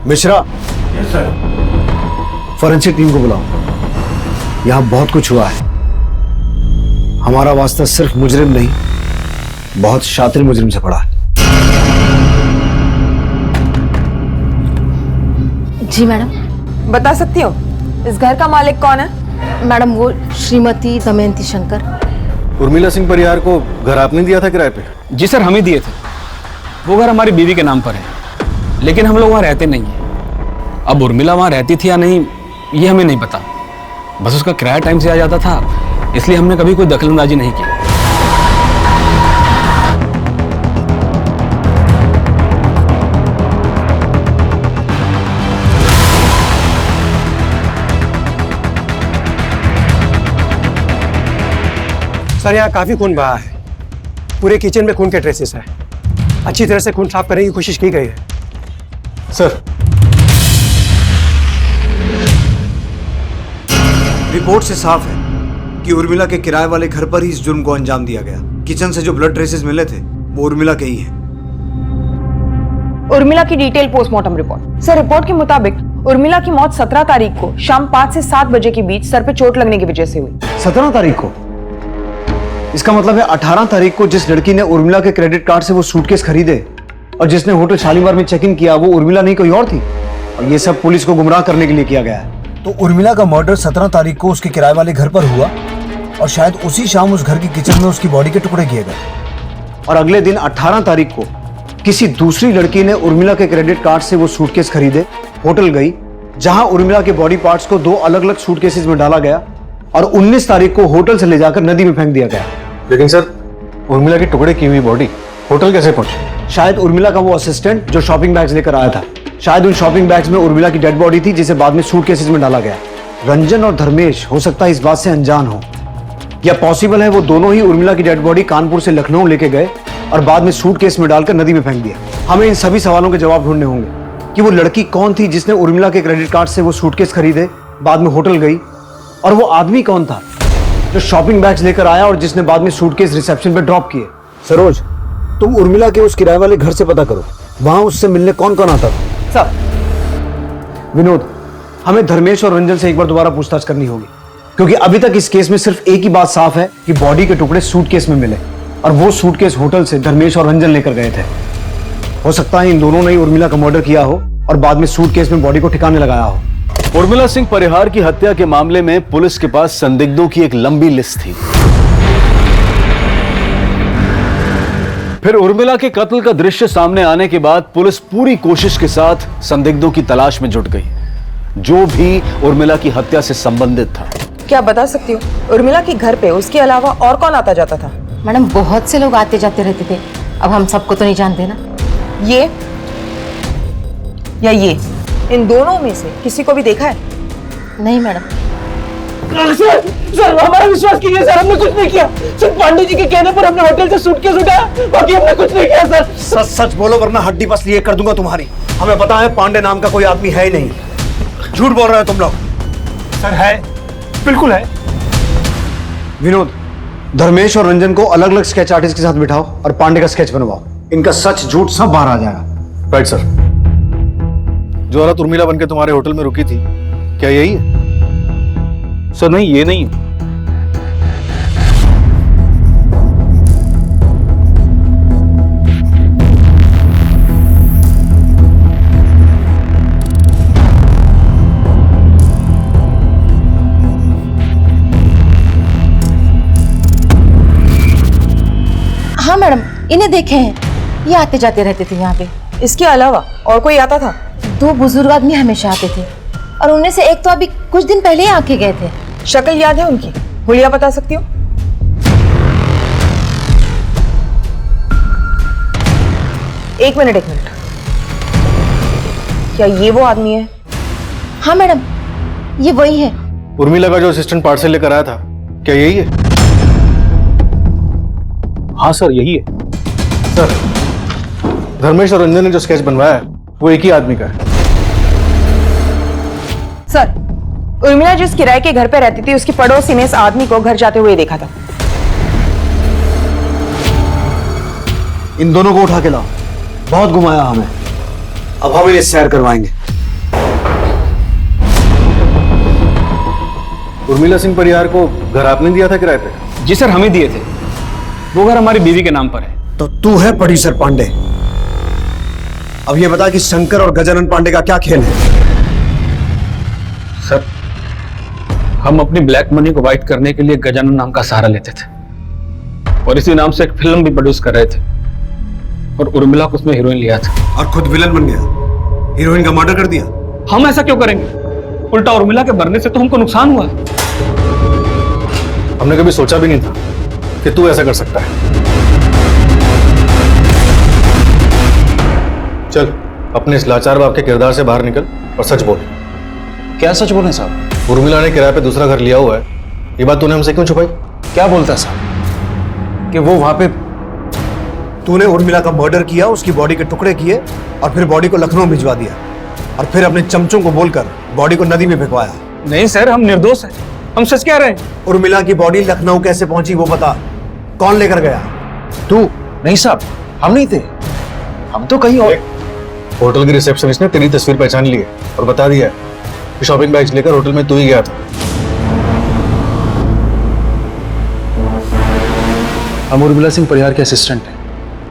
Mishra. Yes sir. Forensic team को बुलाओ। यहां बहुत कुछ हुआ है। हमारा वास्ता सिर्फ मुजरिम नहीं, बहुत शातिर मुजरिम से पड़ा है। जी मैडम। बता सकती हो इस घर का मालिक कौन है? मैडम वो श्रीमती दमयंती शंकर। उर्मिला सिंह परिहार को घर आपने दिया था किराए पे? जी सर, हम ही दिए थे। वो घर हमारी बीवी के नाम पर है, लेकिन हम लोग वहाँ रहते नहीं हैं। अब उर्मिला वहाँ रहती थी या नहीं ये हमें नहीं पता, बस उसका किराया टाइम से आ जाता था, इसलिए हमने कभी कोई दखलंदाजी नहीं की। सर यहाँ काफी खून बहा है, पूरे किचन में खून के ट्रेसेस हैं। अच्छी तरह से खून साफ करने की कोशिश की गई है। सर रिपोर्ट से साफ है कि उर्मिला के किराए वाले घर पर ही इस जुर्म को अंजाम दिया गया। किचन से जो ब्लड ट्रेसेस मिले थे वो उर्मिला के ही हैं। उर्मिला की detail postmortem report. Sir report के मुताबिक उर्मिला की मौत 17 तारीख को शाम 5 से 7 बजे के बीच सर पे चोट लगने की वजह से हुई। 17 तारीख को? इसका मतलब है 18 तारीख को जिस लड़की ने उर्मिला के क्रेडिट कार्ड से वो सूटकेस खरीदे और जिसने होटल शालीमार में चेक इन किया वो उर्मिला नहीं कोई और थी, और ये सब पुलिस को गुमराह करने के लिए किया गया है। तो उर्मिला का मर्डर 17 तारीख को उसके किराए वाले घर पर हुआ और शायद उसी शाम उस घर की किचन में उसकी बॉडी के टुकड़े किए गए, और अगले दिन 18 तारीख को किसी दूसरी लड़की ने उर्मिला के क्रेडिट कार्ड से वो सूटकेस खरीदे, होटल गई जहां उर्मिला के बॉडी पार्ट्स को 2 अलग-अलग सूटकेसेस में डाला गया और 19 तारीख को होटल से ले जाकर नदी में फेंक दिया गया। लेकिन सर उर्मिला की टुकड़े की हुई बॉडी होटल कैसे पहुंची? शायद उर्मिला का वो असिस्टेंट जो शॉपिंग बैग्स लेकर आया था, शायद उन शॉपिंग बैग्स में उर्मिला की डेड बॉडी थी जिसे बाद में सूटकेसेस में डाला गया। रंजन और धर्मेश हो सकता है इस बात से अनजान हो, या पॉसिबल है वो दोनों ही उर्मिला की डेड बॉडी कानपुर से लखनऊ लेके गए और बाद में सूटकेस में डालकर नदी में फेंक दिया। हमें इन सभी सवालों के जवाब ढूंढने होंगे कि वो लड़की कौन थी जिसने उर्मिला के क्रेडिट कार्ड से वो सूटकेस खरीदे, बाद में होटल गई, और वो आदमी कौन था जो शॉपिंग बैग्स लेकर आया और जिसने बाद में सूटकेस रिसेप्शन पे ड्रॉप किए। सरोज, तुम उर्मिला के उस किराए वाले घर से पता करो, वहां उससे मिलने कौन कौन आता था। सर विनोद, हमें धर्मेश और रंजन से एक बार दोबारा पूछताछ करनी होगी, क्योंकि अभी तक इस केस में सिर्फ एक ही बात साफ है कि बॉडी के टुकड़े सूटकेस में मिले और वो सूटकेस होटल से धर्मेश और रंजन लेकर गए थे। हो सकता है इन दोनों ने ही उर्मिला का मर्डर किया हो और बाद में सूटकेस में बॉडी को ठिकाने लगाया हो। उर्मिला सिंह परिहार की हत्या के मामले में पुलिस के पास संदिग्धों की एक लंबी लिस्ट थी। फिर उर्मिला के कत्ल का दृश्य सामने आने के बाद पुलिस पूरी कोशिश के साथ संदिग्धों की तलाश में जुट गई, जो भी उर्मिला की हत्या से संबंधित था। क्या बता सकती हो उर्मिला के घर पे उसके अलावा और कौन आता जाता था? मैडम बहुत से लोग आते जाते रहते थे, अब हम सबको तो नहीं जानते ना। ये या ये, इन दोनों में से किसी को भी देखा है? नहीं मैडम। सर हमारा विश्वास कीजिए सर, हमने कुछ नहीं किया। सिर्फ पांडे जी के कहने पर हमने होटल से सूटकेस उठाया, बाकी हमने कुछ नहीं किया सर। सच सच बोलो वरना हड्डी बस लिए कर दूंगा तुम्हारी। हमें पता है पांडे नाम का कोई आदमी है ही नहीं। झूठ बोल रहे हो तुम लोग। सर है, बिल्कुल है। विनोद, धर्मेश और रंजन को अलग अलग स्केच आर्टिस्ट के साथ बिठाओ और पांडे का स्केच बनवाओ। इनका सच झूठ सब बाहर आ जाएगा। Right sir. जो औरत उर्मिला बनकर तुम्हारे होटल में रुकी थी, क्या यही है? सर नहीं, ये नहीं है। हाँ मैडम, इन्हें देखे हैं, ये आते जाते रहते थे यहाँ पे। इसके अलावा और कोई आता था? 2 बुजुर्ग आदमी हमेशा आते थे और उनमें से एक तो अभी कुछ दिन पहले ही आके गए थे। शक्ल याद है उनकी? हुलिया बता सकती हो? एक मिनट। क्या ये वो आदमी है? हाँ मैडम, ये वही है। उर्मिला का जो असिस्टेंट पार्सल लेकर आया था, क्या यही है? हाँ सर, यही है। सर, धर्मेश और रंजन ने जो स्केच बनवाया है वो एक ही आदमी का है। सर, उर्मिला जिस किराए के घर पे रहती थी उसकी पड़ोसी ने इस आदमी को घर जाते हुए देखा था। इन दोनों को उठा के लाओ। बहुत घुमाया हमें, अब हम इन्हें सैर करवाएंगे। उर्मिला सिंह परिहार को घर आपने दिया था किराए पे? जी सर, हमें दिए थे। वो घर हमारी बीवी के नाम पर है। तो तू है प्रोड्यूसर पांडे। अब ये बता कि शंकर और गजानन पांडे का क्या खेल है? सर, हम अपनी ब्लैक मनी को वाइट करने के लिए गजानन नाम का सहारा लेते थे और इसी नाम से एक फिल्म भी प्रोड्यूस कर रहे थे और उर्मिला को उसमें हीरोइन लिया था। और खुद विलन बन गया, हीरोइन का मर्डर कर दिया। हम ऐसा क्यों करेंगे? उल्टा उर्मिला के मरने से तो हमको नुकसान हुआ। हमने कभी सोचा भी नहीं था कि तू ऐसा कर सकता है। चल, अपने इस लाचार बाप के किरदार से बाहर निकल और सच बोल। क्या सच बोले साहब? उर्मिला ने किराए पे दूसरा घर लिया हुआ है, ये बात तूने हमसे क्यों छुपाई? क्या बोलता साहब कि वो वहां पे तूने उर्मिला का मर्डर किया, उसकी बॉडी के टुकड़े किए और फिर बॉडी को लखनऊ भिजवा दिया और फिर अपने चमचों को बोलकर बॉडी को नदी में फेंकवाया? नहीं सर, हम निर्दोष हैं, हम सच कह रहे हैं। उर्मिला की बॉडी लखनऊ कैसे पहुंची वो बता। कौन लेकर गया? तू? नहीं साहब, हम नहीं थे, हम तो कहीं और। होटल की रिसेप्शनिस्ट ने तेरी तस्वीर पहचान ली है और बता दिया है कि शॉपिंग बैग्स लेकर होटल में तू ही गया था। हम उर्मिला सिंह परिहार के असिस्टेंट हैं,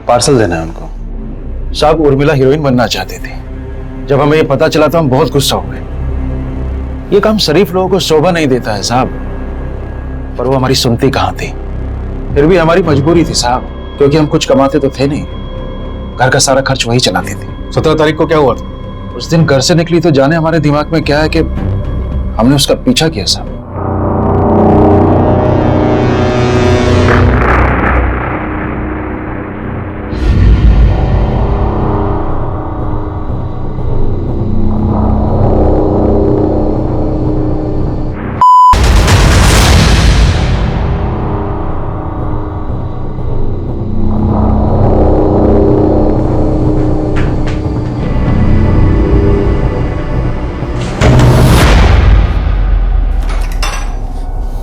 पार्सल देना है उनको। साहब, उर्मिला हीरोइन बनना चाहती थी। जब हमें ये पता चला तो हम बहुत गुस्सा हो गए। ये काम शरीफ लोगों को शोभा नहीं देता है साहब, पर वो हमारी सुनती कहाँ थी। फिर भी हमारी मजबूरी थी साहब, क्योंकि हम कुछ कमाते तो थे नहीं, घर का सारा खर्च वही चलाती थी। 17 तारीख को क्या हुआ था? उस दिन घर से निकली तो जाने हमारे दिमाग में क्या है कि हमने उसका पीछा किया साहब।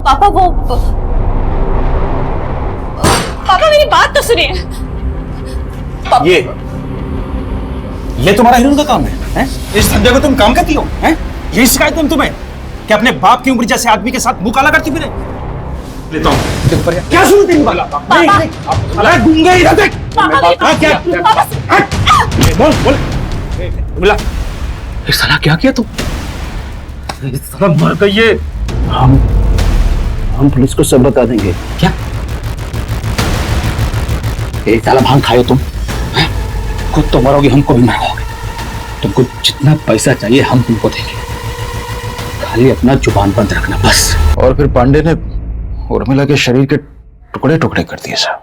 पापा पापा मेरी बात तो सुनिए। ये तुम्हारा हीरोइन का काम है? इस धंधे को तुम काम करती हो? ये शिकायत तुम तुम्हें कि अपने बाप की उम्र जैसे आदमी के साथ मुंह काला करती फिरे? लेता हूं। क्या सुनो तेरी वाला? नहीं, दूंगा इधर देख। क्या? बोल। बोला। ये साला क्या किया तू? ये साला मर गई है। हम पुलिस को सब बता देंगे। क्या? एक साला भांग खाए तुम? खुद तो मरोगे, हमको भी मरवाओगे। तुमको जितना पैसा चाहिए हम तुमको देंगे, खाली अपना जुबान बंद रखना बस। और फिर पांडे ने उर्मिला के शरीर के टुकड़े टुकड़े कर दिए साहब।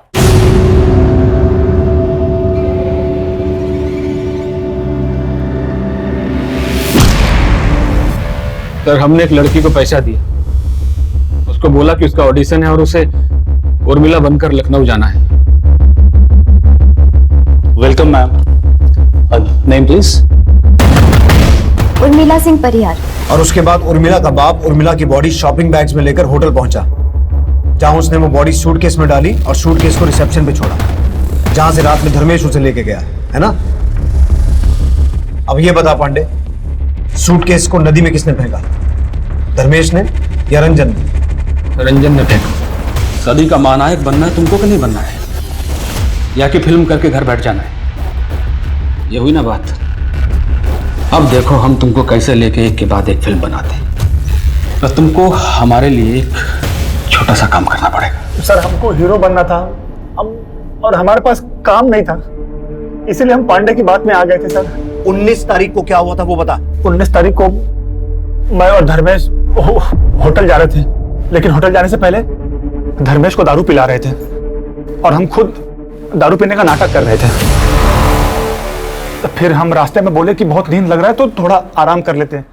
सर, हमने एक लड़की को पैसा दिया, उसको बोला कि उसका ऑडिशन है और उसे उर्मिला बनकर लखनऊ जाना है। Welcome ma'am. Name please? Urmila Singh Parihar. और उसके बाद उर्मिला का बाप उर्मिला की बॉडी शॉपिंग बैग्स में लेकर होटल पहुंचा। जहां उसने वो बॉडी सूटकेस में डाली और सूटकेस को रिसेप्शन पे छोड़ा, जहां से रात में धर्मेश उसे लेके गया, है ना? अब ये बता पांडे, सूटकेस को नदी में किसने फेंका? धर्मेश ने या रंजन ने? रंजन ने फेंका। सदी का महानायक बनना है तुमको कि नहीं बनना है, या कि फिल्म करके घर बैठ जाना है? ये हुई ना बात। अब देखो हम तुमको कैसे लेके एक के बाद एक फिल्म बनाते हैं। तो तुमको हमारे लिए एक छोटा सा काम करना पड़ेगा। सर हमको हीरो बनना था, और हमारे पास काम नहीं था, इसीलिए हम पांडे की बात में आ गए थे सर। 19 तारीख को क्या हुआ था वो बता। 19 तारीख को मैं और धर्मेश होटल जा रहे थे, लेकिन होटल जाने से पहले धर्मेश को दारू पिला रहे थे और हम खुद दारू पीने का नाटक कर रहे थे। तो फिर हम रास्ते में बोले कि बहुत नींद लग रहा है तो थोड़ा आराम कर लेते हैं।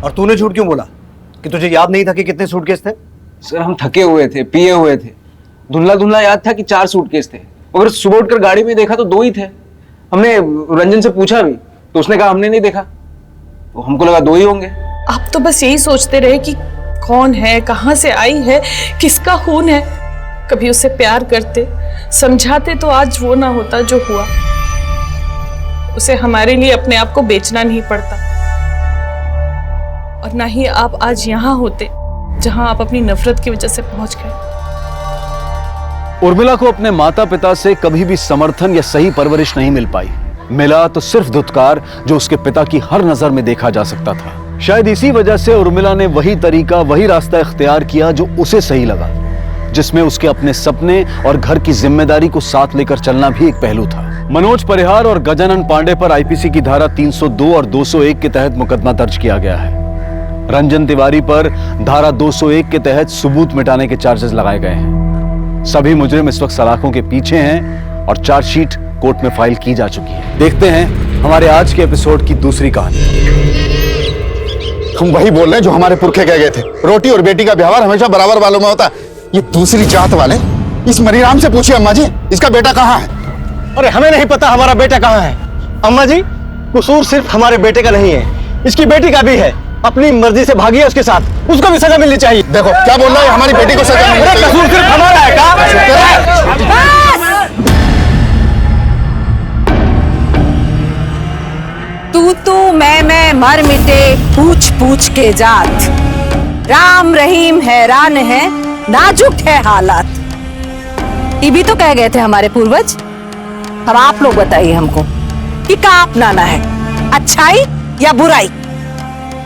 और तूने झूठ क्यों बोला कि तुझे याद नहीं था कि कितने सूटकेस थे? सर हम थके हुए थे, पिए हुए थे, धुंधला धुंधला याद था कि 4 सूटकेस थे, मगर सुबह उठकर गाड़ी में देखा तो 2 ही थे। हमने रंजन से पूछा भी तो उसने कहा हमने नहीं देखा, तो हमको लगा 2 ही होंगे। आप तो बस यही सोचते रहे कि कौन है, कहां से आई है, किसका खून है। कभी उससे प्यार करते, समझाते तो आज वो ना होता जो हुआ। उसे हमारे लिए अपने आप को बेचना नहीं पड़ता, और ना ही आप आज यहाँ होते जहां आप अपनी नफरत की वजह से पहुंच गए। उर्मिला को अपने माता पिता से कभी भी समर्थन या सही परवरिश नहीं मिल पाई। मिला तो सिर्फ धुतकार जो उसके पिता की हर नजर में देखा जा सकता था। शायद इसी वजह से उर्मिला ने वही तरीका, वही रास्ता इख्तियार किया जो उसे सही लगा, जिसमें उसके अपने सपने और घर की जिम्मेदारी को साथ लेकर चलना भी एक पहलू था। मनोज परिहार और गजानन पांडे पर आईपीसी की धारा 302 और 201 के तहत मुकदमा दर्ज किया गया है। रंजन तिवारी पर धारा 201 के तहत सबूत मिटाने के चार्जेस लगाए गए हैं। सभी मुजरिम इस वक्त सलाखों के पीछे हैं और चार्जशीट कोर्ट में फाइल की जा चुकी है। देखते हैं हमारे आज के एपिसोड की दूसरी कहानी। हम वही बोल रहे हैं जो हमारे पुरखे कह गए थे, रोटी और बेटी का व्यवहार हमेशा बराबर वालों में होता है। ये दूसरी जात वाले इस मनीराम से पूछिए अम्मा जी, इसका बेटा कहाँ है? अरे हमें नहीं पता हमारा बेटा कहाँ है अम्मा जी। कसूर सिर्फ हमारे बेटे का नहीं है, इसकी बेटी का भी है। अपनी मर्जी से भागी है उसके साथ, उसको भी सजा मिलनी चाहिए। देखो क्या बोल रहा है, हमारी बेटी को सजा मिलनी चाहिए। कसूर सिर्फ हमारा है तू मैं मर मिटे पूछ पूछ के जात। राम रहीम हैरान है, नाजुक है हालात। ये भी तो कह गए थे हमारे पूर्वज। अब आप लोग बताइए हमको कि क्या अपनाना है, अच्छाई या बुराई?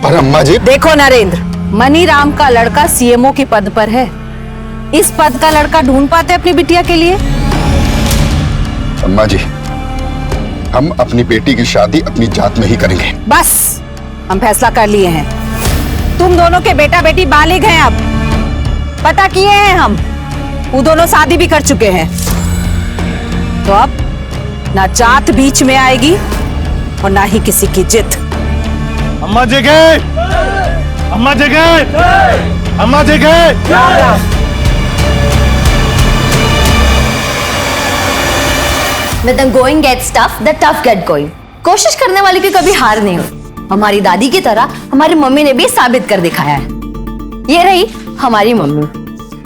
पर अम्मा जी देखो नरेंद्र, मनीराम का लड़का सीएमओ के पद पर है। इस पद का लड़का ढूंढ पाते अपनी बिटिया के लिए? अम्मा जी, हम अपनी बेटी की शादी अपनी जात में ही करेंगे। बस हम फैसला कर लिए हैं। तुम दोनों के बेटा बेटी बालिग हैं, अब पता किए हैं हम, वो दोनों शादी भी कर चुके हैं। तो अब ना जात बीच में आएगी और ना ही किसी की जिद। अम्मा जी गए, अम्मा जी गए, अम्मा जी गए। When the going gets tough, the tough get going. कोशिश करने वाले की कभी हार नहीं होती। हमारी दादी की तरह हमारी मम्मी ने भी साबित कर दिखाया है। ये रही हमारी मम्मी।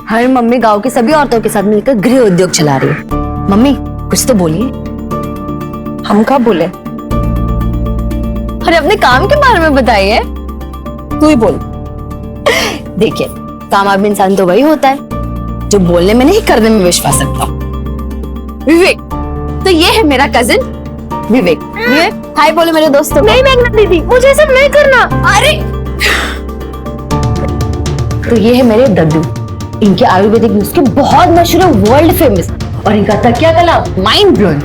हर मम्मी गांव की सभी औरतों के साथ मिलकर गृह उद्योग चला रही है। मम्मी कुछ तो बोलिए। हम क्या बोले? अरे अपने काम के बारे में बताइए। तू ही बोल। देखिए, कामयाब इंसान तो वही होता है जो बोलने में नहीं करने में विश्वास रखता। विवेक, तो ये है मेरा कजिन विवेक। विवेक हाय बोले मेरे दोस्तों। नहीं मेघना दीदी, मुझे सब नहीं करना। अरे तो ये है मेरे दद्दू। इनके आयुर्वेदिक नुस्खे बहुत मशहूर है, वर्ल्ड फेमस, और इनका तकिया कला माइंड ब्लोइंग।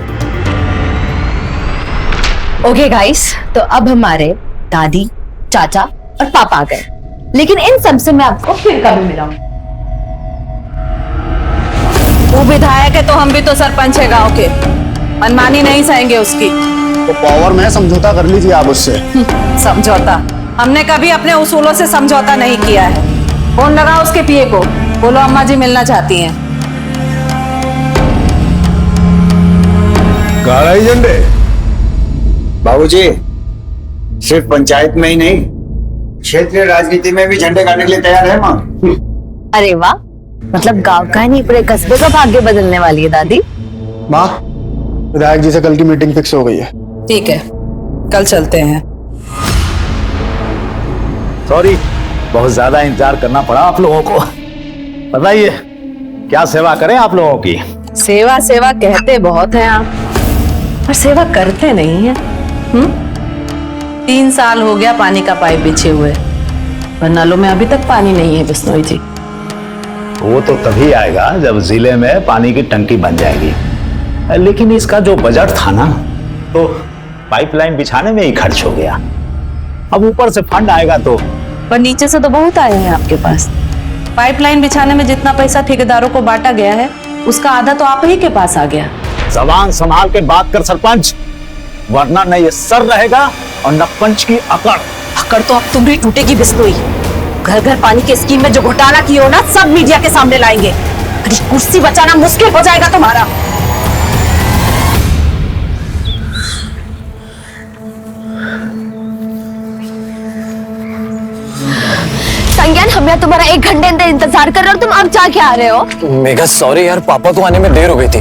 ओके गाइस, तो अब हमारे दादी, चाचा और पापा आ गए। लेकिन इन सब से मैं आपको फिर कभी मिलाऊं। तू विधायक है तो हम भी तो सरपंच है गांव के, मनमानी नहीं सहेंगे उसकी। तो पावर में समझौता कर लीजिए आप उससे। समझौता? हमने कभी अपने उसूलों से समझौता नहीं किया है। फोन लगा उसके पीए को, बोलो अम्मा जी मिलना चाहती हैं। काला झंडे बाबूजी, सिर्फ पंचायत में ही नहीं, क्षेत्रीय राजनीति में भी झंडे गाड़ने के लिए तैयार है माँ। अरे वाह, मतलब गांव का ही नहीं पूरे कस्बे का भाग्य बदलने वाली है दादी। माँ, विधायक जी से कल की मीटिंग फिक्स हो गई है। ठीक है, कल चलते हैं। सॉरी, बहुत ज्यादा इंतजार करना पड़ा आप लोगों को। बताइए क्या सेवा करें आप लोगों की? सेवा सेवा कहते बहुत हैं आप, पर सेवा करते नहीं है। 3 साल हो गया पानी का पाइप बिछे हुए, पर नलों में अभी तक पानी नहीं है बिश्नोई जी। वो तो तभी आएगा जब जिले में पानी की टंकी बन जाएगी। लेकिन इसका जो बजट था ना, तो पाइपलाइन बिछाने में ही खर्च हो गया। अब ऊपर से फंड आएगा तो। पर नीचे से तो बहुत आए हैं आपके पास। पाइपलाइन बिछाने में जितना पैसा ठेकेदारों को बांटा गया है, उसका आधा तो आप ही के पास आ गया। जबान संभाल के बात कर सरपंच, वरना न ये सर रहेगा और न पंच की अकड़। अकड़ तो अब तुम भी टूटेगी बिश्नोई। घर घर पानी की स्कीम में जो घोटाला किया हो ना, सब मीडिया के सामने लाएंगे। कुर्सी बचाना मुश्किल हो जाएगा तुम्हारा। संज्ञान, हम यहाँ तुम्हारा 1 घंटे इंतजार कर रहे हो, तुम अब जाके आ रहे हो। मेघा सॉरी यार, पापा को आने में देर हो गई थी।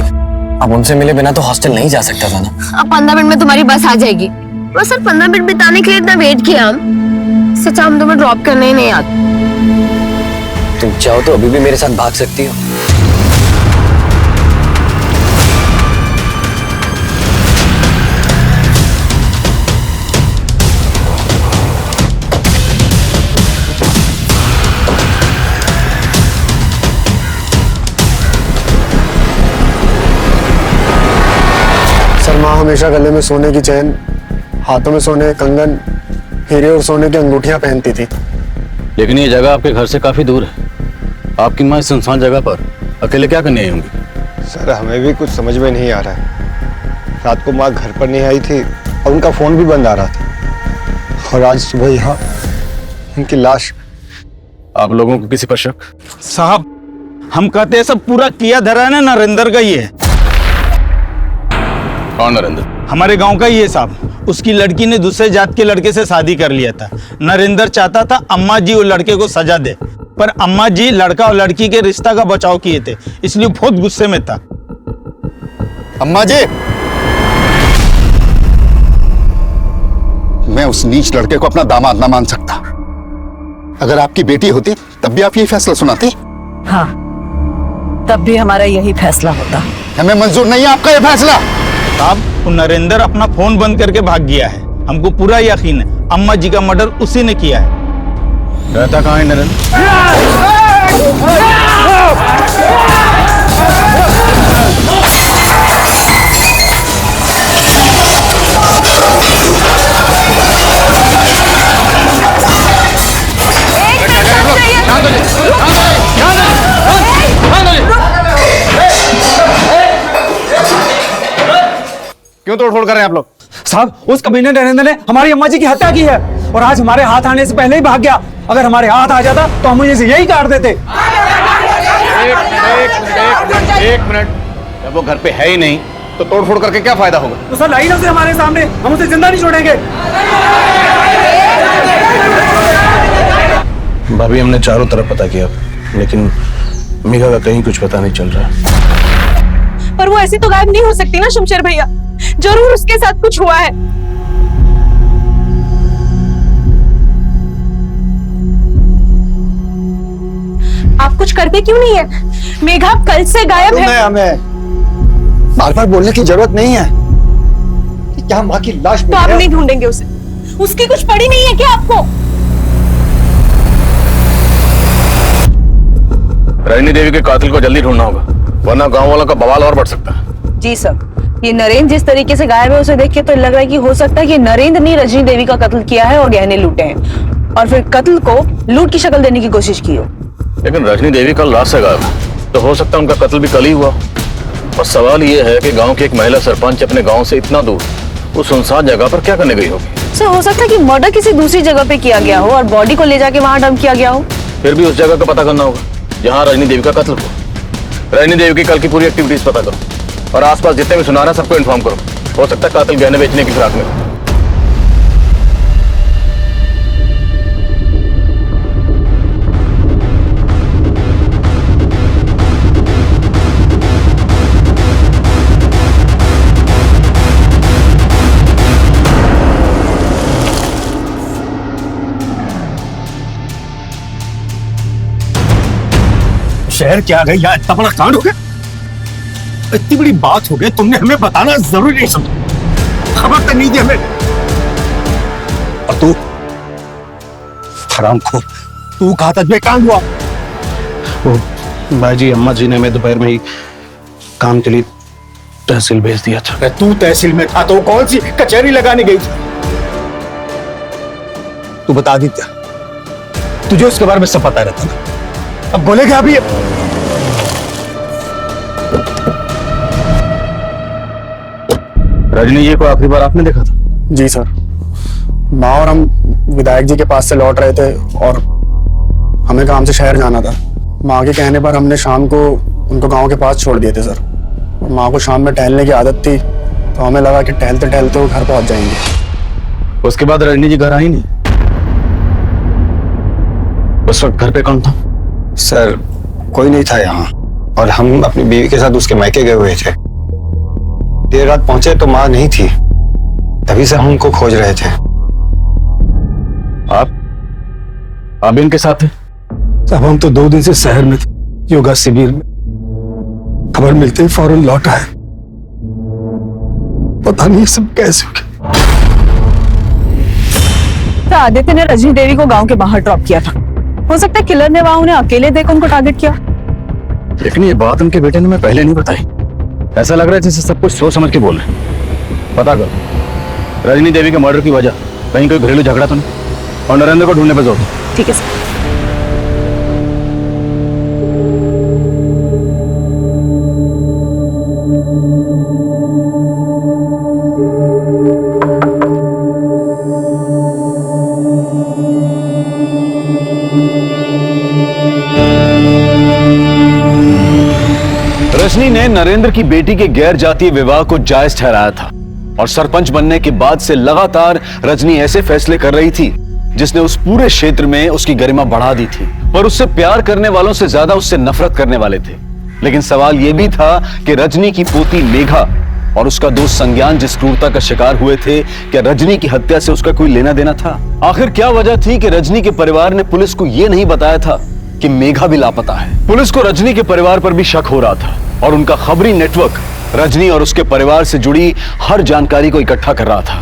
अब उनसे मिले बिना तो हॉस्टल नहीं जा सकता था ना। अब 15 मिनट में तुम्हारी बस आ जाएगी। बस सर 15 मिनट बिताने के लिए इतना वेट किया हम। सच हम तुम्हें ड्रॉप करने ही नहीं आते। तुम चाहो तो अभी भी मेरे साथ भाग सकती हो। माँ हमेशा गले में सोने की चैन, हाथों में सोने के कंगन, हीरे और सोने की अंगूठियां पहनती थी। लेकिन ये जगह आपके घर से काफी दूर है। आपकी माँ इस सुनसान जगह पर अकेले क्या करने आई होंगी? सर हमें भी कुछ समझ में नहीं आ रहा है। रात को माँ घर पर नहीं आई थी और उनका फोन भी बंद आ रहा था, और आज सुबह यहाँ उनकी लाश। आप लोगों को किसी पर शक? साहब हम कहते हैं सब पूरा किया धरा है ना नरेंद्र का ही है। कौन नरेंद्र? हमारे गांव का ही है साहब। उसकी लड़की ने दूसरे जात के लड़के से शादी कर लिया था। नरेंद्र चाहता था अम्मा जी और लड़के को सजा दे, पर अम्मा जी लड़का और लड़की के रिश्ता का बचाव किए थे, इसलिए बहुत गुस्से में था। अम्मा जी, मैं उस नीच लड़के को अपना दामाद ना मान सकता। अगर आपकी बेटी होती तब भी आप यही फैसला सुनाती? हाँ, तब भी हमारा यही फैसला होता। हमें मंजूर नहीं है आपका ये फैसला। साहब नरेंद्र अपना फोन बंद करके भाग गया है। हमको पूरा यकीन है अम्मा जी का मर्डर उसी ने किया है। रहता कहाँ है नरेंद्र? क्यों तोड़फोड़ कर रहे हैं आप लोग? साहब उस कमीने नरेंद्र ने हमारी अम्मा जी की हत्या की है, और आज हमारे हाथ आने से पहले ही भाग गया। अगर हमारे हाथ आ जाता तो हम मुझे यही काट देते। एक मिनट, जब वो घर पे है ही नहीं तो तोड़फोड़ करके क्या फायदा होगा? तो सर लाई ना उसे हमारे सामने, हम उसे जिंदा नहीं छोड़ेंगे। भाभी हमने चारों तरफ पता किया, लेकिन मेघा का कहीं कुछ पता नहीं चल रहा। पर वो ऐसी तो गायब नहीं हो सकती ना शमशेर भैया, जरूर उसके साथ कुछ हुआ है। आप कुछ करते क्यों नहीं है? मेघा कल से गायब है। हमें बार बार बोलने की जरूरत नहीं है कि क्या माँ की लाश तो आप नहीं ढूंढेंगे उसे? उसकी कुछ पड़ी नहीं है क्या आपको? रजनी देवी के कातिल को जल्दी ढूंढना होगा, वरना गांव वालों का बवाल और बढ़ सकता है। जी सर, ये नरेंद्र जिस तरीके से गायब है उसे देख के तो लग रहा है कि हो सकता है कि नरेंद्र ने रजनी देवी का कत्ल किया है और गहने लूटे हैं। और फिर कत्ल को लूट की शक्ल देने की कोशिश की हो। लेकिन रजनी देवी कल रात से गायब है, तो हो सकता है उनका कत्ल भी कल ही हुआ। और सवाल ये है कि गांव की एक महिला सरपंच अपने गांव से इतना दूर उस सुनसान जगह पर क्या करने गई होगी। सर हो सकता है कि मर्डर किसी दूसरी जगह पे किया गया हो और बॉडी को ले जाके वहां डंप किया गया हो। फिर भी उस जगह का पता करना होगा जहाँ रजनी देवी का कत्ल हुआ। रजनी देवी की कल की पूरी एक्टिविटीज पता करो और आसपास जितने भी सुनार है सबको इन्फॉर्म करो। हो सकता है कातिल गहने बेचने की फिराक में हो। शहर क्या गई यार, इतना बड़ा कांड हो गया, इतनी बड़ी बात हो गई, तुमने हमें बताना जरूरी नहीं समझा, खबर तक नहीं दी हमें। और तू हरामखोर, तू कहा था ये कांड हुआ? वो भाई जी, अम्मा जी ने हमें दोपहर में ही काम के लिए तहसील भेज दिया था। तू तहसील में था तो कौन सी कचहरी लगाने गई थी? तू बता दी, तुझे उसके बारे में सब पता रहता ना, अब बोलेगा अभी? रजनी जी को आखिरी बार आपने देखा था? जी सर, माँ और हम विधायक जी के पास से लौट रहे थे और हमें काम से शहर जाना था। माँ के कहने पर हमने शाम को उनको गांव के पास छोड़ दिए थे सर। और माँ को शाम में टहलने की आदत थी तो हमें लगा कि टहलते टहलते वो घर पहुंच जाएंगे। उसके बाद रजनी जी घर आई नहीं? उस वक्त घर पे कौन था? सर कोई नहीं था यहाँ और हम अपनी बीवी के साथ उसके मायके गए हुए थे। देर रात पहुंचे तो माँ नहीं थी, तभी से हम उनको खोज रहे थे। आप भी इनके साथ थे? अब हम तो 2 दिन से शहर में थे, योगा शिविर में। खबर मिलते ही फौरन लौट आए। पता नहीं सब कैसे हो गया। तो आदित्य ने रजनी देवी को गांव के बाहर ड्रॉप किया था। हो सकता है किलर ने वहां उन्हें अकेले देख उनको टारगेट किया। लेकिन ये बात उनके बेटे ने मैं पहले नहीं बताई। ऐसा लग रहा है जैसे सब कुछ सोच समझ के बोल रहे हैं। पता करो रजनी देवी के मर्डर की वजह कहीं कोई घरेलू झगड़ा तो नहीं, और नरेंद्र को ढूंढने पर जोर दो। ठीक है सर। रजनी ने नरेंद्र की बेटी के गैर जातीय विवाह को जायज ठहराया था और सरपंच बनने के बाद से लगातार रजनी ऐसे फैसले कर रही थी जिसने उस पूरे क्षेत्र में उसकी गरिमा बढ़ा दी थी। पर उससे प्यार करने वालों से ज्यादा उससे नफरत करने वाले थे। लेकिन सवाल यह भी था कि रजनी की पोती मेघा और उसका दोस्त संज्ञान जिस क्रूरता का शिकार हुए थे, क्या रजनी की हत्या से उसका कोई लेना देना था? आखिर क्या वजह थी कि रजनी के परिवार ने पुलिस को यह नहीं बताया था कि मेघा भी लापता है? पुलिस को रजनी के परिवार पर भी शक हो रहा था और उनका खबरी नेटवर्क रजनी और उसके परिवार से जुड़ी हर जानकारी को इकट्ठा कर रहा था।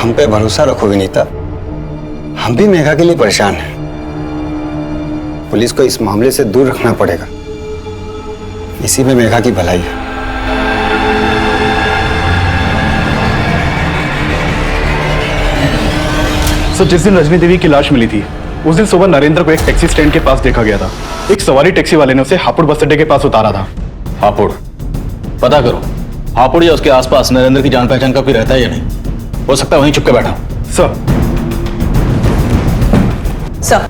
हम पे भरोसा रखो विनीता, हम भी मेघा के लिए परेशान हैं। पुलिस को इस मामले से दूर रखना पड़ेगा, इसी में मेघा की भलाई है। सर, जिस दिन रजनी देवी की लाश मिली थी उस दिन सुबह नरेंद्र को एक टैक्सी स्टैंड के पास देखा गया था। एक सवारी टैक्सी वाले ने उसे हापुड़ बस अड्डे के पास उतारा था। हापुड़ पता करो, हापुड़ या उसके आसपास नरेंद्र की जान पहचान का कोई रहता है या नहीं? हो सकता है वहीं चुपके बैठा। सर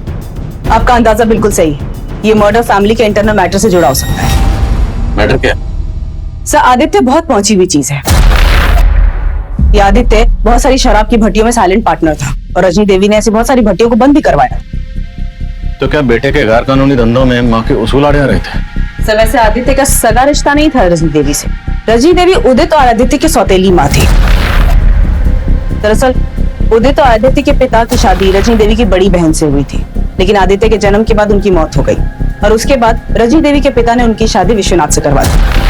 आपका अंदाजा बिल्कुल सही है। ये मर्डर फैमिली के इंटरनल मैटर से जुड़ा हो सकता है। मैटर क्या? सर आदित्य बहुत पहुंची हुई चीज है। ये आदित्य बहुत सारी शराब की भट्टियों में साइलेंट पार्टनर था और रजनी देवी ने ऐसी बहुत सारी भट्टियों को बंद भी करवाया। तो क्या बेटे के गैर कानूनी धंधों में माँ के उसूल आड़े रहे थे? सर वैसे आदित्य का सगा रिश्ता नहीं था रजनी देवी से। रजनी देवी उदित और आदित्य की सौतेली माँ थी। दरअसल उदित और आदित्य के पिता की शादी रजनी देवी की बड़ी बहन से हुई थी, लेकिन आदित्य के जन्म के बाद उनकी मौत हो गई और उसके बाद रजनी देवी के पिता ने उनकी शादी विश्वनाथ से करवा दी।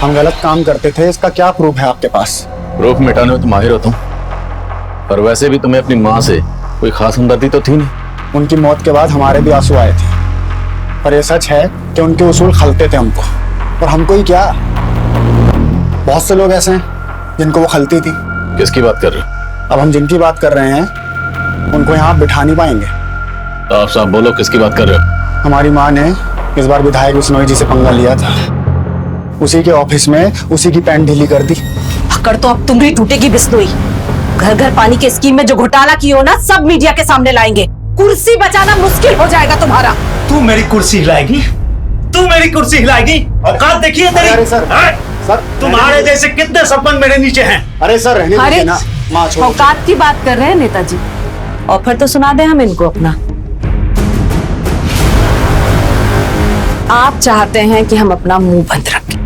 हम गलत काम करते थे, इसका क्या प्रूफ है आपके पास? प्रूफ मिटाने में तो माहिर हो तुम, पर वैसे भी तुम्हें अपनी माँ से कोई खास हमदर्दी तो थी नहीं। उनकी मौत के बाद हमारे भी आंसू आए थे, पर यह सच है कि उनके उसूल खलते थे हमको, और हमको ही क्या, बहुत से लोग ऐसे हैं जिनको वो खलती थी। किसकी बात कर रहे हो? अब हम जिनकी बात कर रहे हैं उनको यहाँ बिठा नहीं पाएंगे। तो आप साहब बोलो, किसकी बात कर रहे हो? हमारी माँ ने इस बार विधायक बिश्नोई जी से पंगा लिया था, उसी के ऑफिस में उसी की पैंट ढीली कर दी। अकड़ तो अब तुम ही टूटेगी बिश्नोई। घर घर पानी के स्कीम में जो घोटाला की हो ना, सब मीडिया के सामने लाएंगे। कुर्सी बचाना मुश्किल हो जाएगा तुम्हारा। तू मेरी कुर्सी हिलाएगी? तू मेरी कुर्सी हिलाएगी? औकात देखिए तेरी। अरे सर, सर तुम्हारे जैसे कितने सरपंच मेरे नीचे हैं। अरे सर रहने दीजिए ना, माँ छोड़ो। औकात की बात कर रहे हैं नेताजी, ऑफर तो सुना दे हम इनको अपना। आप चाहते हैं कि हम अपना मुंह बंद रखें,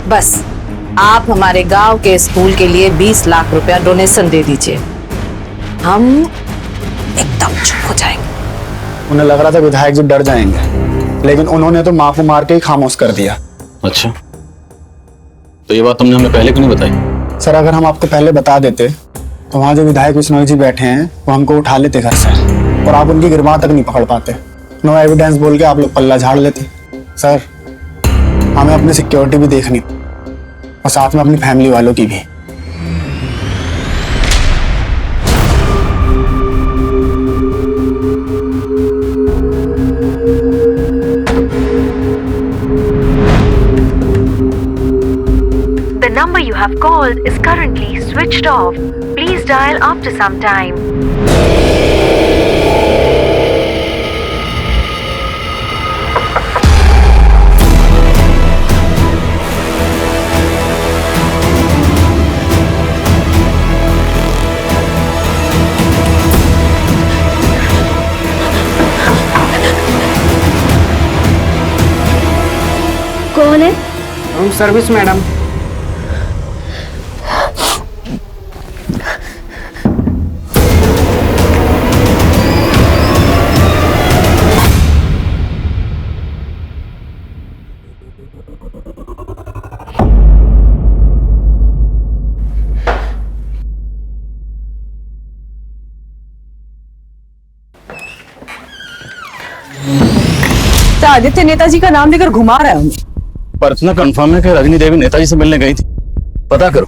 बस आप हमारे गांव के स्कूल के लिए 20 लाख रुपया डोनेशन दे दीजिए, हम एकदम चुप हो जाएंगे। उन्हें लग रहा था विधायक जी डर जाएंगे, लेकिन उन्होंने तो माँ को मार के ही खामोश कर दिया। अच्छा, तो ये बात तुमने हमें पहले क्यों नहीं बताई? सर अगर हम आपको पहले बता देते तो वहाँ जो विधायक बिश्नोई जी बैठे हैं वो हमको उठा लेते घर से, और आप उनकी गिरबान तक नहीं पकड़ पाते। नो एविडेंस बोल के आप लोग पल्ला झाड़ लेते। सर हमें अपनी सिक्योरिटी भी देखनी, और साथ में अपनी फैमिली वालों की भी। The number you have called is currently switched off. Please dial after some time. कौन है? Room service madam. Aditya Netaji का नाम लेकर घुमा रहा है हमें। पर इतना कंफर्म है कि रजनी देवी नेताजी से मिलने गई थी। पता करो,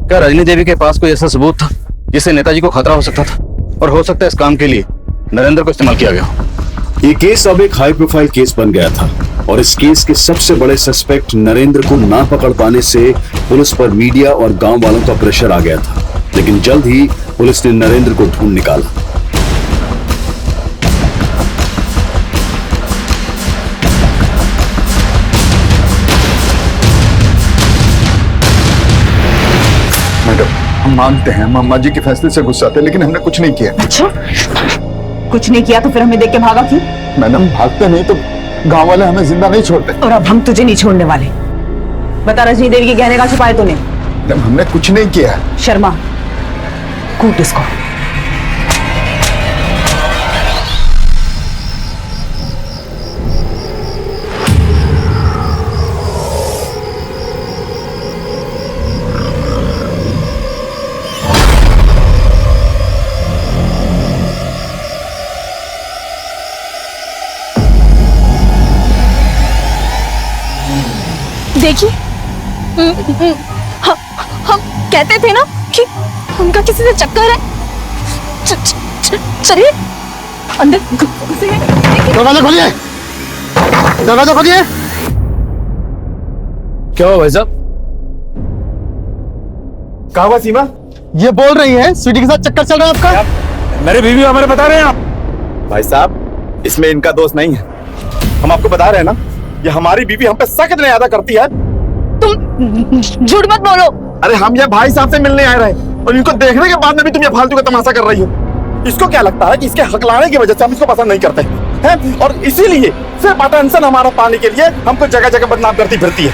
क्या रजनी देवी के पास कोई ऐसा सबूत था जिससे नेताजी को खतरा हो सकता था, और हो सकता है इस काम के लिए नरेंद्र को इस्तेमाल किया गया हो। ये केस अब एक हाई प्रोफाइल केस बन गया था, और इस केस के सबसे बड़े सस्पेक्ट नरेंद्र को ना पकड़ पाने से पुलिस पर मीडिया और गांव वालों का प्रेशर आ गया था। लेकिन जल्द ही पुलिस ने नरेंद्र को ढूंढ निकाला। हम मानते हैं, हम अम्मा जी के फैसले से गुस्सा थे, लेकिन हमने कुछ नहीं किया। अच्छा, कुछ नहीं किया तो फिर हमें देख के भागा क्यों? मैडम भागते नहीं तो गांव वाले हमें जिंदा नहीं छोड़ते। और अब हम तुझे नहीं छोड़ने वाले। बता, रजनी देवी के गहने का छुपाए तूने? मैडम हमने कुछ नहीं किया। शर्मा, कूट इसको। देखिए, हम कहते थे ना कि उनका किसी से चक्कर है। चलिए अंदर घुसिए। दरवाजा खोलिए, दरवाजा खोलिए। क्या हुआ भाई साहब? कहा हुआ सीमा? ये बोल रही है स्वीटी के साथ चक्कर चल रहा है आपका? मेरे बीवी हमारे बता रहे हैं आप। भाई साहब इसमें इनका दोष नहीं है, हम आपको बता रहे हैं ना, ये हमारी बीवी हम पे सख्त न्याय करती है। तुम झूठ मत बोलो। अरे हम ये भाई साहब से मिलने आए रहे, और इनको देखने के बाद में भी तुम ये फालतू का तमाशा कर रही हो। इसको क्या लगता है कि इसके हकलाने की वजह से हम इसको पसंद नहीं करते हैं, और इसीलिए सिर्फ अटेंशन हमारा पाने के लिए हमको जगह जगह बदनाम करती फिरती है।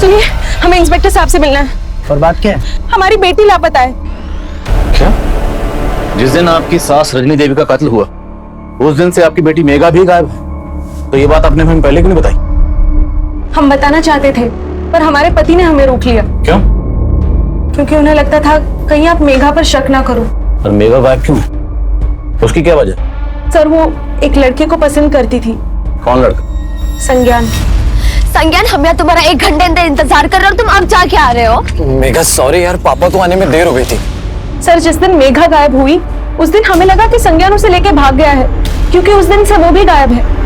सुनिए, हमें इंस्पेक्टर साहब से मिलना है। और बात क्या है? हमारी बेटी लापता है। क्या? जिस दिन आपकी सास रजनी देवी का कत्ल हुआ, उस दिन से आपकी बेटी मेघा भी गायब है। तो ये बात आपने हमें पहले क्यों नहीं बताई? हम बताना चाहते थे पर हमारे पति ने हमें रोक लिया। क्यों? क्योंकि उन्हें लगता था कहीं आप मेघा पर शक ना करो। और मेघा गायब क्यों है? उसकी क्या वजह? सर वो एक लड़के को पसंद करती थी। कौन लड़का? संज्ञान। संज्ञान, हम यहाँ तुम्हारा 1 घंटे इंतजार कर रहे हो और तुम अब जाके आ रहे हो। मेघा सॉरी यार, पापा को आने में देर हो गई थी। सर जिस दिन मेघा गायब हुई उस दिन हमें लगा कि संज्ञान उसे लेके भाग गया है, क्योंकि उस दिन से वो भी गायब है।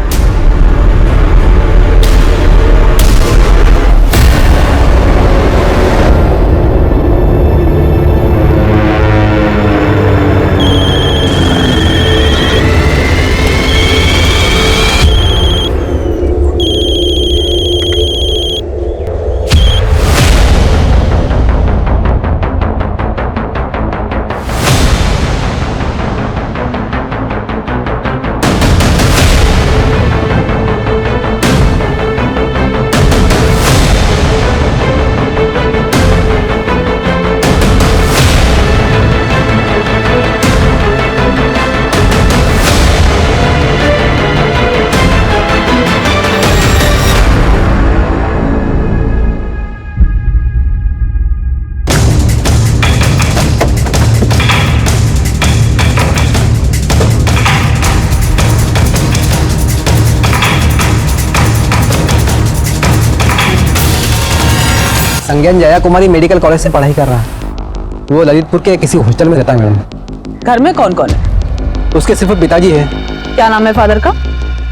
संज्ञान जया कुमारी मेडिकल कॉलेज से पढ़ाई कर रहा है। वो ललितपुर के किसी हॉस्टल में रहता है मैडम। घर में कौन कौन है? उसके सिर्फ पिताजी है। क्या नाम है फादर का?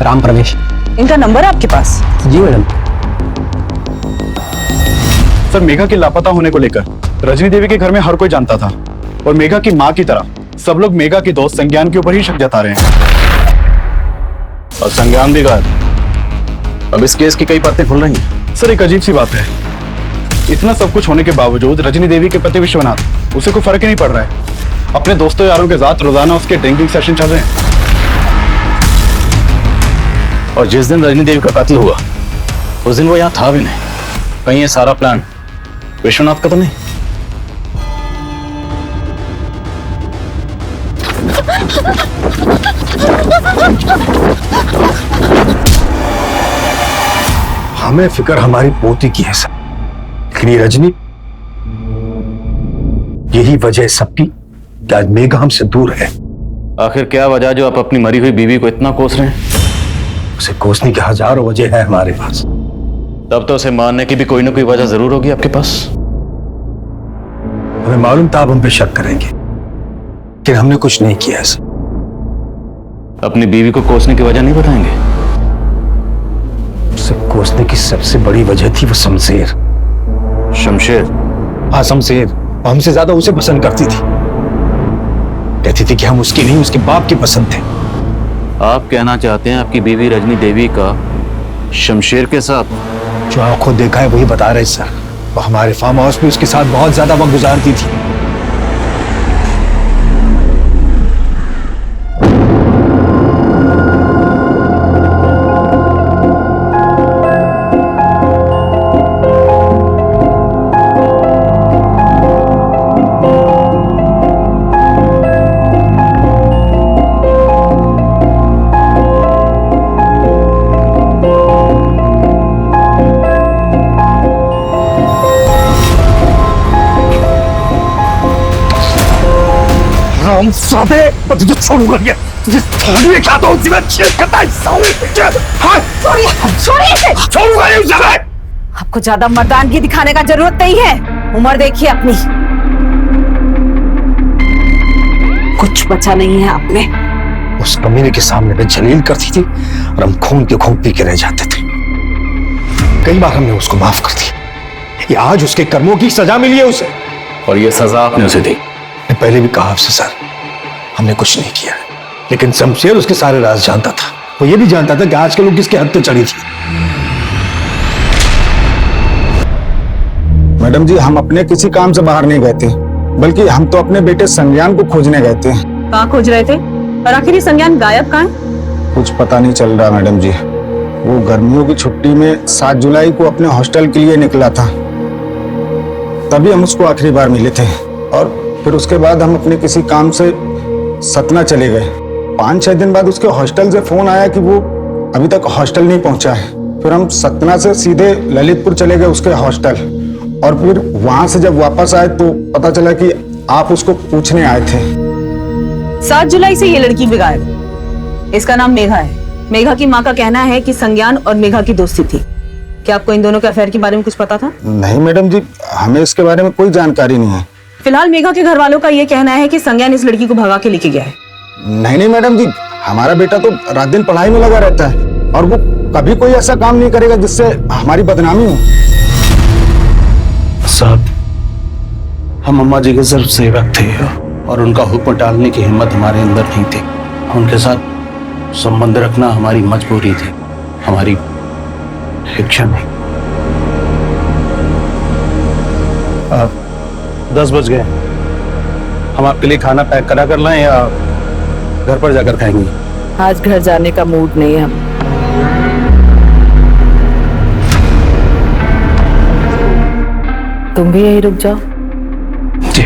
राम प्रवेश। इनका नंबर है आपके पास? जी मैडम। सर मेघा के लापता होने को लेकर रजनी देवी के घर में हर कोई जानता था और मेघा की माँ की तरह सब लोग मेघा के दोस्त संज्ञान के ऊपर ही शक जता रहे हैं और संज्ञान भी गायब। अब इस केस की कई बातें खुल रही हैं। सर एक अजीब सी बात है, इतना सब कुछ होने के बावजूद रजनी देवी के पति विश्वनाथ उसे कोई फर्क ही नहीं पड़ रहा है। अपने दोस्तों यारों के साथ रोजाना उसके ड्रिंकिंग सेशन चल रहे हैं और जिस दिन रजनी देवी का कत्ल हुआ उस दिन वो यहाँ था भी नहीं। कहीं ये सारा प्लान विश्वनाथ का तो नहीं? हमें फिक्र हमारी पोती की है सर, लेकिन ये रजनी, यही वजह है सबकी कि आज मेघा हमसे दूर है। आखिर क्या वजह जो आप अपनी मरी हुई बीवी को इतना कोस रहे हैं? उसे कोसने की हजारों वजह है हमारे पास। तब तो उसे मारने की भी कोई ना कोई वजह जरूर होगी आपके पास। हमें मालूम था आप हम पे शक करेंगे, लेकिन हमने कुछ नहीं किया सर। अपनी बीवी को कोसने की वजह नहीं बताएंगे? उसे कोसने की सबसे बड़ी वजह थी वो शमशेर। शमशेर? हाँ शमशेर, हमसे ज्यादा उसे पसंद करती थी। कहती थी कि हम उसकी नहीं उसके बाप की पसंद थे। आप कहना चाहते हैं आपकी बीवी रजनी देवी का शमशेर के साथ? जो आंखों देखा है वही बता रहे सर। वो हमारे फार्म हाउस में उसके साथ बहुत ज्यादा वक्त गुजारती थी। हम साथे मैं तुझे छोड़ूंगा क्या? तुझे थाने में खाता हूँ मैं चेक करता है साले तुझे। हाँ छोड़िए इसे। छोड़ूंगा नहीं उसे मैं। आपको ज्यादा मर्दानगी दिखाने का जरूरत नहीं है। उम्र देखिए अपनी, कुछ बचा नहीं है आप में। उस कमीने के सामने मैं जलील करती थी और हम खून के खून पी के रह जाते थे। कई बार हमने उसको माफ कर दिया। ये आज उसके कर्मों की सजा मिली है उसे, और ये सजा आपने उसे दी? मैं पहले भी कहा आपसे सर, हमने कुछ नहीं किया, लेकिन शमशेर उसके सारे राज जानता था। वो ये भी जानता था कि आज के लोग किसके हद पे चढ़ी थी। मैडम जी, हम अपने किसी काम से बाहर नहीं गए थे, बल्कि हम तो अपने बेटे संज्ञान को खोजने गए थे। कहाँ खोज रहे थे? और आखिर ये संज्ञान गायब कहाँ है? कुछ पता नहीं चल रहा मैडम जी। वो गर्मियों की छुट्टी में 7 जुलाई को अपने हॉस्टल के लिए निकला था, तभी हम उसको आखिरी बार मिले थे। और फिर उसके बाद हम अपने किसी काम से सतना चले गए। 5-6 दिन बाद उसके हॉस्टल से फोन आया कि वो अभी तक हॉस्टल नहीं पहुंचा है। फिर हम सतना से सीधे ललितपुर चले गए उसके हॉस्टल, और फिर वहां से जब वापस आए तो पता चला कि आप उसको पूछने आए थे। 7 जुलाई से ये लड़की भी गायब है। इसका नाम मेघा है। मेघा की माँ का कहना है कि संज्ञान और मेघा की दोस्ती थी। क्या आपको इन दोनों के अफेयर के बारे में कुछ पता था? नहीं मैडम जी, हमें इसके बारे में कोई जानकारी नहीं है। फिलहाल मेघा के घर वालों का ये कहना है कि संज्ञान इस लड़की को भगा के लेके गया है। नहीं मैडम जी, हमारा बेटा तो रात दिन पढ़ाई में लगा रहता है और वो कभी कोई ऐसा काम नहीं करेगा जिससे हमारी बदनामी हो। साहब, हम अम्मा जी के सिर्फ सेवक थे और उनका हुक्म टालने की हिम्मत हमारे अंदर नहीं थी। उनके साथ संबंध रखना हमारी मजबूरी थी, हमारी इच्छा नहीं। 10 बज गए। हम आपके लिए खाना पैक करा कर लाएं या घर पर जाकर खाएंगे? आज घर जाने का मूड नहीं है हम। तुम भी यही रुक जाओ। जी।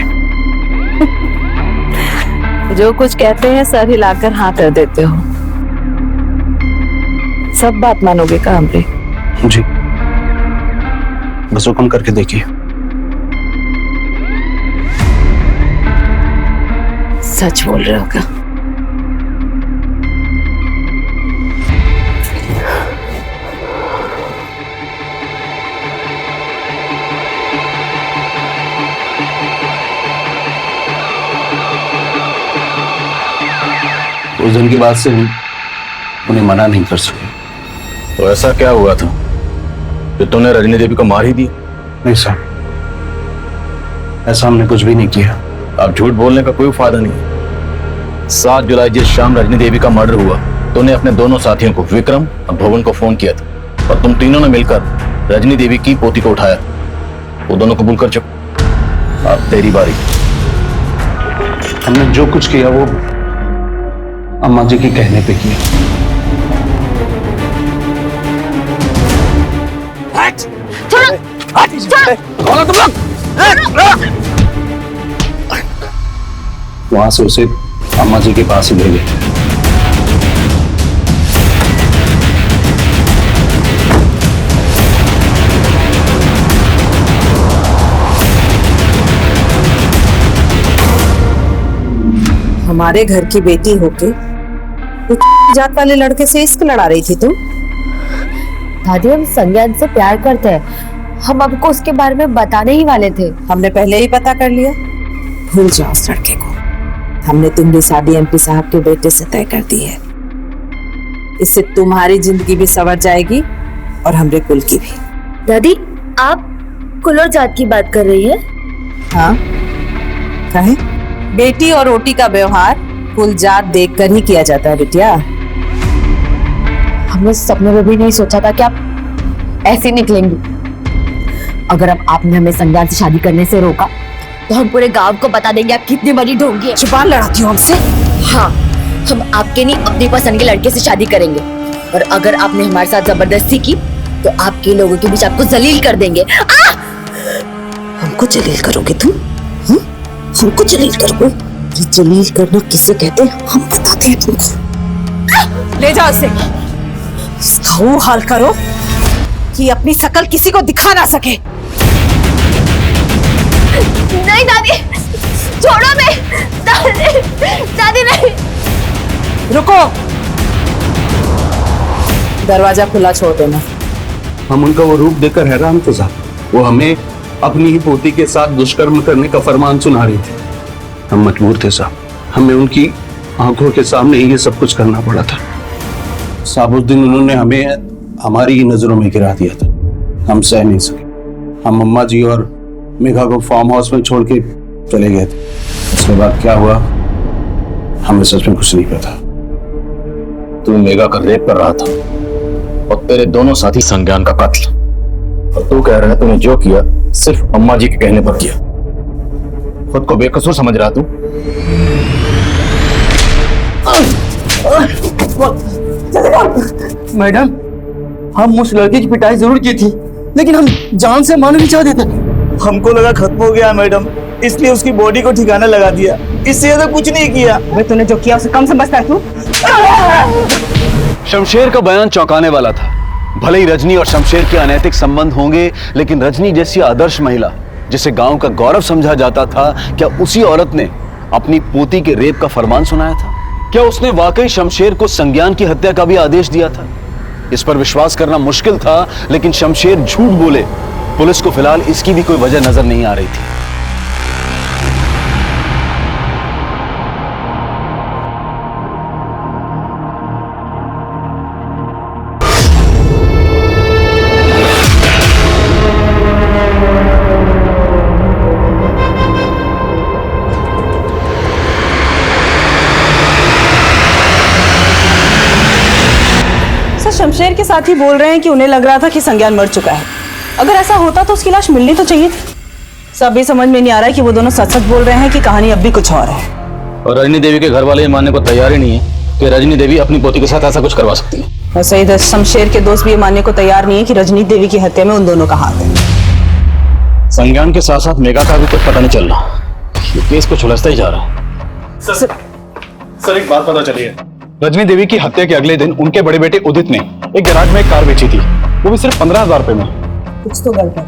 जो कुछ कहते हैं सर हिलाकर हाँ कर देते हो। सब बात मानोगे का हमरे? जी, बस हुक्म करके देखिए। सच बोल रहे हो क्या? उस दिन की बात से उन्हें मना नहीं कर सके। तो ऐसा क्या हुआ था कि तूने रजनी देवी को मार ही दी? नहीं सर, ऐसा हमने कुछ भी नहीं किया। अब झूठ बोलने का कोई फायदा नहीं। 7 जुलाई जिस शाम रजनी देवी का मर्डर हुआ, तूने अपने दोनों साथियों को विक्रम और भुवन को फोन किया था और तुम तीनों ने मिलकर रजनी देवी की पोती को उठाया। वो दोनों कबूल कर चुके। अब तेरी बारी। हमने जो कुछ किया वो अम्मा जी के कहने पे किया। वहां से उसे अम्मा जी के पास ही ले गए। हमारे घर की बेटी होके जात वाले लड़के से इश्क लड़ा रही थी तुम? दादी, हम संज्ञान से प्यार करते हैं। हम आपको उसके बारे में बताने ही वाले थे। हमने पहले ही पता कर लिया। भूल जाओ उस लड़के को। हमने तुम्हारी शादी एमपी साहब के बेटे से तय कर दी है। इससे तुम्हारी जिंदगी भी संवर जाएगी और हमरे कुल की भी। दादी, आप कुल और जात की बात कर रही है? हाँ, कहे? बेटी और रोटी का व्यवहार कुल जात देखकर ही किया जाता है बिटिया। हमने सपने में भी नहीं सोचा था कि आप ऐसे निकलेंगी। अगर अब आपने हमें संज्ञान से शादी करने से रोका तो हम पूरे गांव को बता देंगे आप कितनी बड़ी ढोंगी है। जुबान लड़ाती हो हमसे? हाँ, हम आपके नहीं अपनी पसंद के लड़के से शादी करेंगे और अगर आपने हमारे साथ जबरदस्ती की तो आपके लोगों के बीच आपको जलील कर देंगे। हमको जलील करोगे तुम? हमको जलील करोगे? जलील करना किसे कहते हैं हम बताते हैं तुमको। ले जाओ इसे। इसका वो हाल करो कि अपनी शकल किसी को दिखा ना सके। नहीं दादी, छोड़ो मैं। दादी, दादी नहीं। रुको, दरवाजा खुला छोड़ देना। हम उनका वो रूप देखकर हैरान थे साहब। वो हमें अपनी ही पोती के साथ दुष्कर्म करने का फरमान सुना रही थी। हम मजबूर थे साहब, हमें उनकी आंखों के सामने ही ये सब कुछ करना पड़ा था साहब। उस दिन उन्होंने हमें हमारी ही नजरों में गिरा दिया था। हम सह नहीं सके। हम अम्मा जी और मेघा को फार्म हाउस में छोड़ के चले गए थे। उसके बाद क्या हुआ हमें सच में कुछ नहीं पता। तू मेघा का रेप कर रहा था और तेरे दोनों साथी संज्ञान का कत्ल। और तू कह रहा है तूने जो किया सिर्फ अम्मा जी के कहने पर किया। खुद को बेकसूर समझ रहा तू? मैडम, हम उस लड़के की पिटाई जरूर की थी लेकिन हम जान से मारना नहीं चाहते थे। हमको लगा खत्म हो गया मैडम, इसलिए उसकी बॉडी को ठिकाना लगा दिया। इससे ज्यादा कुछ नहीं किया। तूने जो किया उसे कम समझता है तू? शमशेर का बयान चौंकाने वाला था। भले ही रजनी और शमशेर के अनैतिक संबंध होंगे, लेकिन रजनी जैसी आदर्श महिला जिसे गांव का गौरव समझा जाता था, क्या उसी औरत ने अपनी पोती के रेप का फरमान सुनाया था? क्या उसने वाकई शमशेर को संज्ञान की हत्या का भी आदेश दिया था? इस पर विश्वास करना मुश्किल था, लेकिन शमशेर झूठ बोले, पुलिस को फिलहाल इसकी भी कोई वजह नजर नहीं आ रही थी। शमशेर के साथ ही बोल रहे हैं कि उन्हें लग रहा था कि संज्ञान मर चुका है। अगर ऐसा होता तो उसकी लाश मिलनी तो चाहिए थी। सब ये समझ में नहीं आ रहा है कि वो दोनों सच सच बोल रहे हैं कि कहानी अब भी कुछ और है। और रजनी देवी के घर वाले ये मानने को तैयार ही नहीं है कि रजनी देवी अपनी पोती के साथ ऐसा कुछ करवा सकती है। वैसे इधर शमशेर के दोस्त भी ये मानने को तैयार नहीं है कि रजनी देवी की हत्या में उन दोनों का हाथ है। संज्ञान के साथ साथ मेघा का भी कुछ पता नहीं चल रहा। ये केस को सुलझता ही जा रहा है। सर एक बात पता चली है। रजनी देवी की हत्या के अगले दिन उनके बड़े बेटे उदित ने एक गैराज में एक कार बेची थी, वो भी सिर्फ 15,000 रुपए में। कुछ तो गलत है।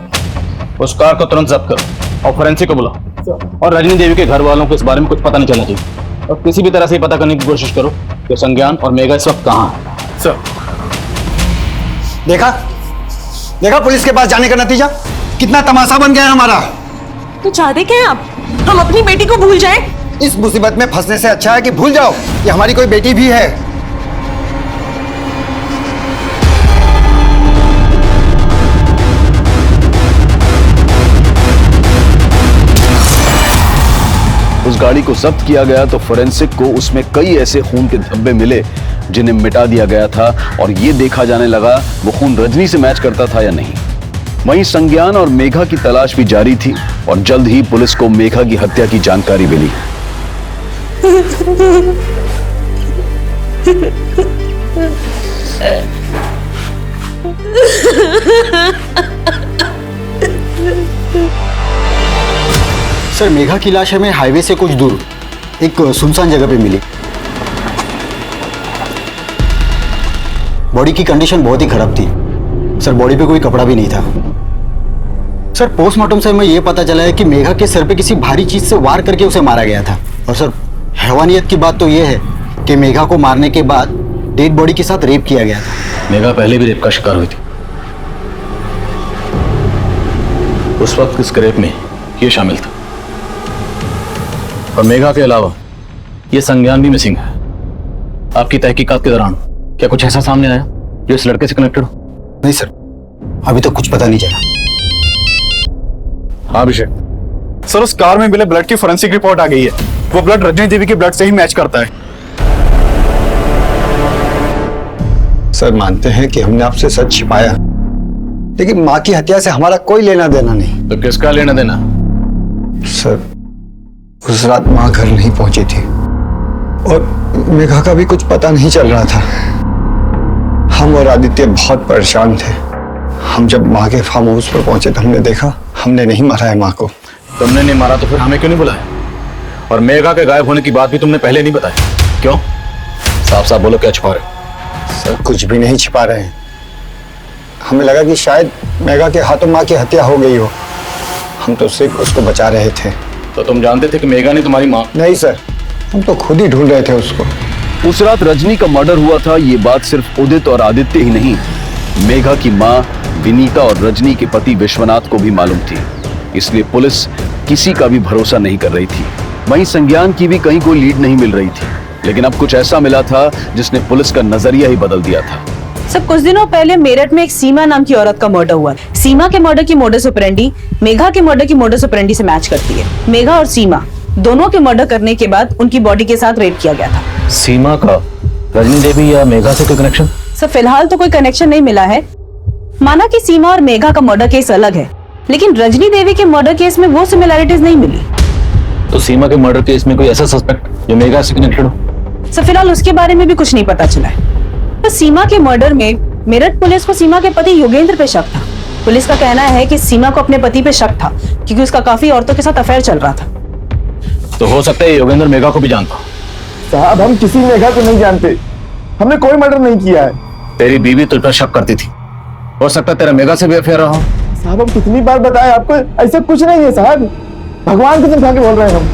उस कार को तुरंत जब्त करो और फोरेंसिक को बुलाओ, और रजनी देवी के घर वालों को इस बारे में कुछ पता नहीं चलना चाहिए, और किसी भी तरह से ये पता करने की कोशिश करो कि संज्ञान और मेघा इस वक्त कहाँ है। सर देखा पुलिस के पास जाने का नतीजा कितना तमाशा बन गया है हमारा। तो चाहते क्या हैं आप? हम अपनी बेटी को भूल जाएं? इस मुसीबत में फंसने से अच्छा है कि भूल जाओ कि हमारी कोई बेटी भी है। उस गाड़ी को जब्त किया गया तो फोरेंसिक को उसमें कई ऐसे खून के धब्बे मिले जिन्हें मिटा दिया गया था, और ये देखा जाने लगा वो खून रजनी से मैच करता था या नहीं। वहीं संज्ञान और मेघा की तलाश भी जारी थी, और जल्द ही पुलिस को मेघा की हत्या की जानकारी मिली। सर मेघा की लाश हमें हाईवे से कुछ दूर एक सुनसान जगह पे मिली। बॉडी की कंडीशन बहुत ही खराब थी सर, बॉडी पे कोई कपड़ा भी नहीं था। सर पोस्टमार्टम से हमें यह पता चला है कि मेघा के सर पे किसी भारी चीज से वार करके उसे मारा गया था। और सर हैवानियत की बात तो यह है कि मेघा को मारने के बाद डेड बॉडी के साथ रेप किया गया था। मेघा पहले भी रेप का शिकार हुई थी। उस वक्त इस रेप में ये शामिल था, और मेघा के अलावा ये संज्ञान भी मिसिंग है। आपकी तहकीकात के दौरान क्या कुछ ऐसा सामने आया जो इस लड़के से कनेक्टेड हो? नहीं सर, अभी तक कुछ पता नहीं चला। हाँ अभिषेक। सर उस कार में मिले ब्लड की फोरेंसिक रिपोर्ट आ गई है। वो ब्लड रजनी देवी के ब्लड से ही मैच करता है। सर मानते हैं कि हमने आपसे सच छिपाया, लेकिन माँ की हत्या से हमारा कोई लेना देना नहीं। तो किसका लेना देना? सर उस रात माँ घर नहीं पहुंची थी, और मेघा का भी कुछ पता नहीं चल रहा था। हम और आदित्य बहुत परेशान थे। हम जब माँ के फार्म हाउस पर पहुंचे तो हमने देखा हमने नहीं मारा है माँ को। तुमने नहीं मारा तो फिर हमें क्यों नहीं बुलाया? और मेघा के गायब होने की बात भी तुमने पहले नहीं बताया, क्यों? साफ साफ बोलो, क्या छिपा रहे हो? सर कुछ भी नहीं छिपा रहे हैं। हमें लगा कि शायद मेघा के हाथों माँ की हत्या हो गई हो, हम तो सिर्फ उसको बचा रहे थे। तो तुम जानते थे कि मेघा ने तुम्हारी माँ? नहीं सर, हम तो खुद ही ढूंढ रहे थे उसको। उस रात रजनी का मर्डर हुआ था, ये बात सिर्फ उदित और आदित्य ही नहीं, मेघा की माँ विनीता और रजनी के पति विश्वनाथ को भी मालूम थी। इसलिए पुलिस किसी का भी भरोसा नहीं कर रही थी। वहीं संज्ञान की भी कहीं कोई लीड नहीं मिल रही थी, लेकिन अब कुछ ऐसा मिला था जिसने पुलिस का नजरिया ही बदल दिया था। सब कुछ दिनों पहले मेरठ में एक सीमा नाम की औरत का मर्डर हुआ। सीमा के मर्डर की मोडस ऑपरेंडी मेघा के मर्डर की मोडस ऑपरेंडी से मैच करती है। मेघा और सीमा दोनों के मर्डर करने के बाद उनकी बॉडी के साथ रेप किया गया था। सीमा का रजनी देवी या मेघा से कोई कनेक्शन? सर फिलहाल तो कोई कनेक्शन नहीं मिला है। माना कि सीमा और मेघा का मर्डर केस अलग है, लेकिन रजनी देवी के मर्डर केस में वो सिमिलैरिटीज नहीं मिली। तो सीमा के मर्डर केस में कोई ऐसा सस्पेक्ट जो मेघा से कनेक्टेड हो? सर फिलहाल उसके बारे में भी कुछ नहीं पता चला है। तो सीमा के मर्डर में मेरठ पुलिस को सीमा के पति योगेंद्र पे शक था। पुलिस का कहना है कि सीमा को अपने पति पे शक था क्योंकि उसका काफी औरतों के साथ अफेयर चल रहा था। तो हो सकता है योगेंद्र मेघा को भी जानता। साहब हम किसी मेघा को नहीं जानते। हमने कोई मर्डर नहीं किया है। तेरी बीवी तुझ पर शक करती थी, हो सकता है तेरा मेघा से भी अफेयर रहा हो। साहब हम कितनी बार बताएं आपको, ऐसा कुछ नहीं है साहब, भगवान की कसम खा के बोल रहे हैं हम।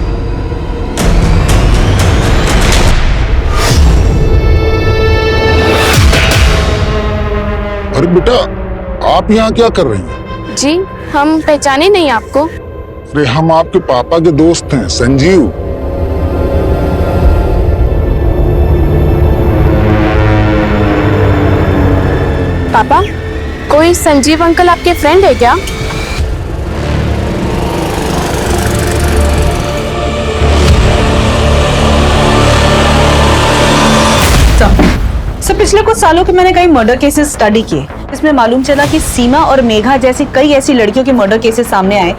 अरे बेटा, आप यहाँ क्या कर रही हैं? जी हम पहचाने नहीं आपको। अरे हम आपके पापा के दोस्त हैं, संजीव। पापा, कोई संजीव अंकल आपके फ्रेंड है क्या? सर पिछले कुछ सालों के मैंने कई मर्डर केसेस स्टडी किए। इसमें मालूम चला कि सीमा और मेघा जैसी कई ऐसी लड़कियों के मर्डर केसेस सामने आए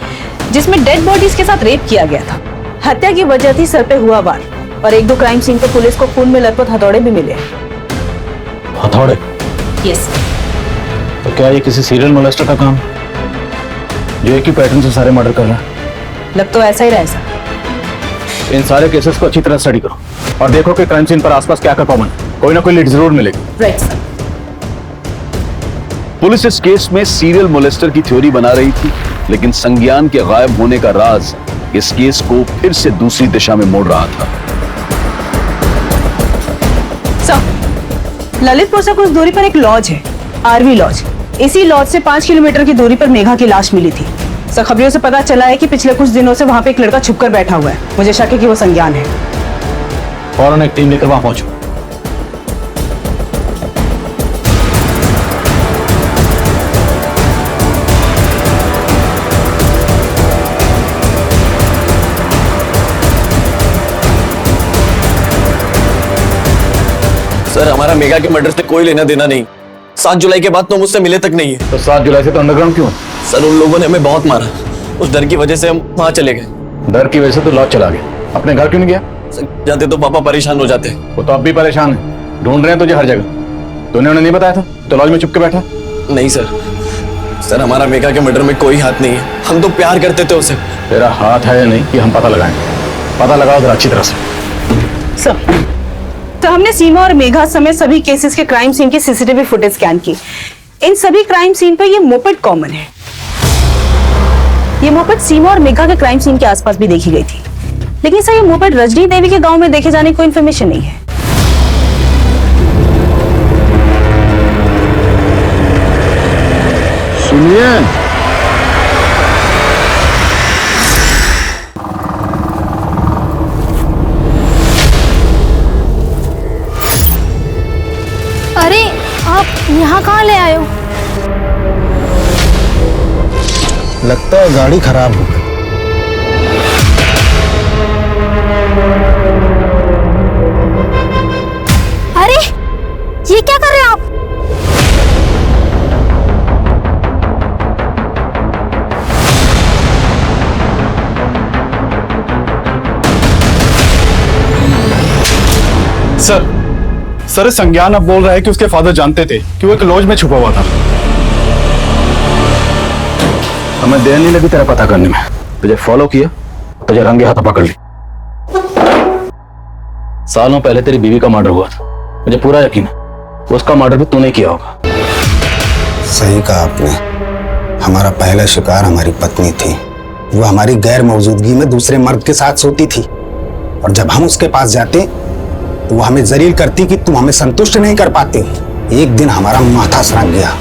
जिसमें डेड बॉडीज के साथ रेप किया गया था। हत्या की वजह थी सर पे हुआ वार, और एक दो क्राइम सीन पर पुलिस को खून में लथपथ हथौड़े भी मिले। हथौड़े? यस। तो क्या ये किसी सीरियल मोलेस्टर का काम, जो एक ही पैटर्न से सारे मर्डर कर रहा है? लग तो ऐसा ही रहा है सर। इन सारे केसेस को अच्छी तरह स्टडी करो और देखो कि क्राइम सीन पर आसपास क्या क्या कॉमन है। कोई ना कोई लीड जरूर मिलेगी। Right sir. पुलिस इस केस में सीरियल मोलेस्टर की थ्योरी बना रही थी, लेकिन संज्ञान के गायब होने का राज इस केस को फिर से दूसरी दिशा में मोड़ रहा था। सर, ललितपुर से कुछ दूरी पर एक लॉज है, आरवी लॉज। इसी लॉज से 5 किलोमीटर की दूरी पर मेघा की लाश मिली थी। सर, खबरों से पता चला है कि पिछले कुछ दिनों से वहां पे एक लड़का छुपकर बैठा हुआ है। मुझे शक है कि वो संज्ञान है। फौरन एक टीम लेकर वहां पहुंचो। सर, हमारा मेघा के मर्डर से कोई लेना देना नहीं। 7 जुलाई के बाद तो मुझसे मिले तक नहीं है। तो 7 जुलाई से तो अंडरग्राउंड क्यों? सर, उन लोगों ने हमें बहुत मारा। उस डर की वजह से हम वहां चले गए। डर की वजह से तो लॉज चला गया, अपने घर क्यों नहीं गया? जाते तो पापा परेशान हो जाते। वो तो अब भी परेशान है, ढूंढ रहे हैं तुझे हर जगह। तूने उन्हें नहीं बताया था तो लॉज में चुप के बैठा? नहीं सर, सर हमारा मेघा के मर्डर में कोई हाथ नहीं है। हम तो प्यार करते थे उसे। तेरा हाथ है या नहीं कि हम पता लगाएंगे। पता लगाओ जरा अच्छी तरह से। सर, तो हमने सीमा और मेघा समेत सभी केसेस के क्राइम सीन की सीसीटीवी फुटेज स्कैन की। इन सभी क्राइम सीन पर ये मोपेड कॉमन है। ये मोपेड सीमा और मेघा के क्राइम सीन के आसपास भी देखी गई थी, लेकिन सर ये मोपेड रजनी देवी के गांव में देखे जाने की कोई इन्फॉर्मेशन नहीं है। सुनिए, अरे आप यहाँ कहाँ ले आए हो? लगता है गाड़ी खराब हो गई। अरे ये क्या कर रहे हैं आप? सर संज्ञान अब बोल रहा है कि उसके फादर जानते थे कि वो एक लॉज में छुपा हुआ था। हमें देर नहीं लगी तेरा पता करने में। तुझे फॉलो किया, तुझे रंगे हाथ पकड़ ली। सालों पहले तेरी बीवी का मर्डर हुआ था, मुझे पूरा यकीन है उसका मर्डर भी तूने किया होगा। सही कहा आपने। हमारा पहला शिकार हमारी पत्नी थी। वो हमारी गैर मौजूदगी में दूसरे मर्द के साथ सोती थी, और जब हम उसके पास जाते तो वो हमें जलील करती कि तुम हमें संतुष्ट नहीं कर पाते। एक दिन हमारा माथा सनक गया।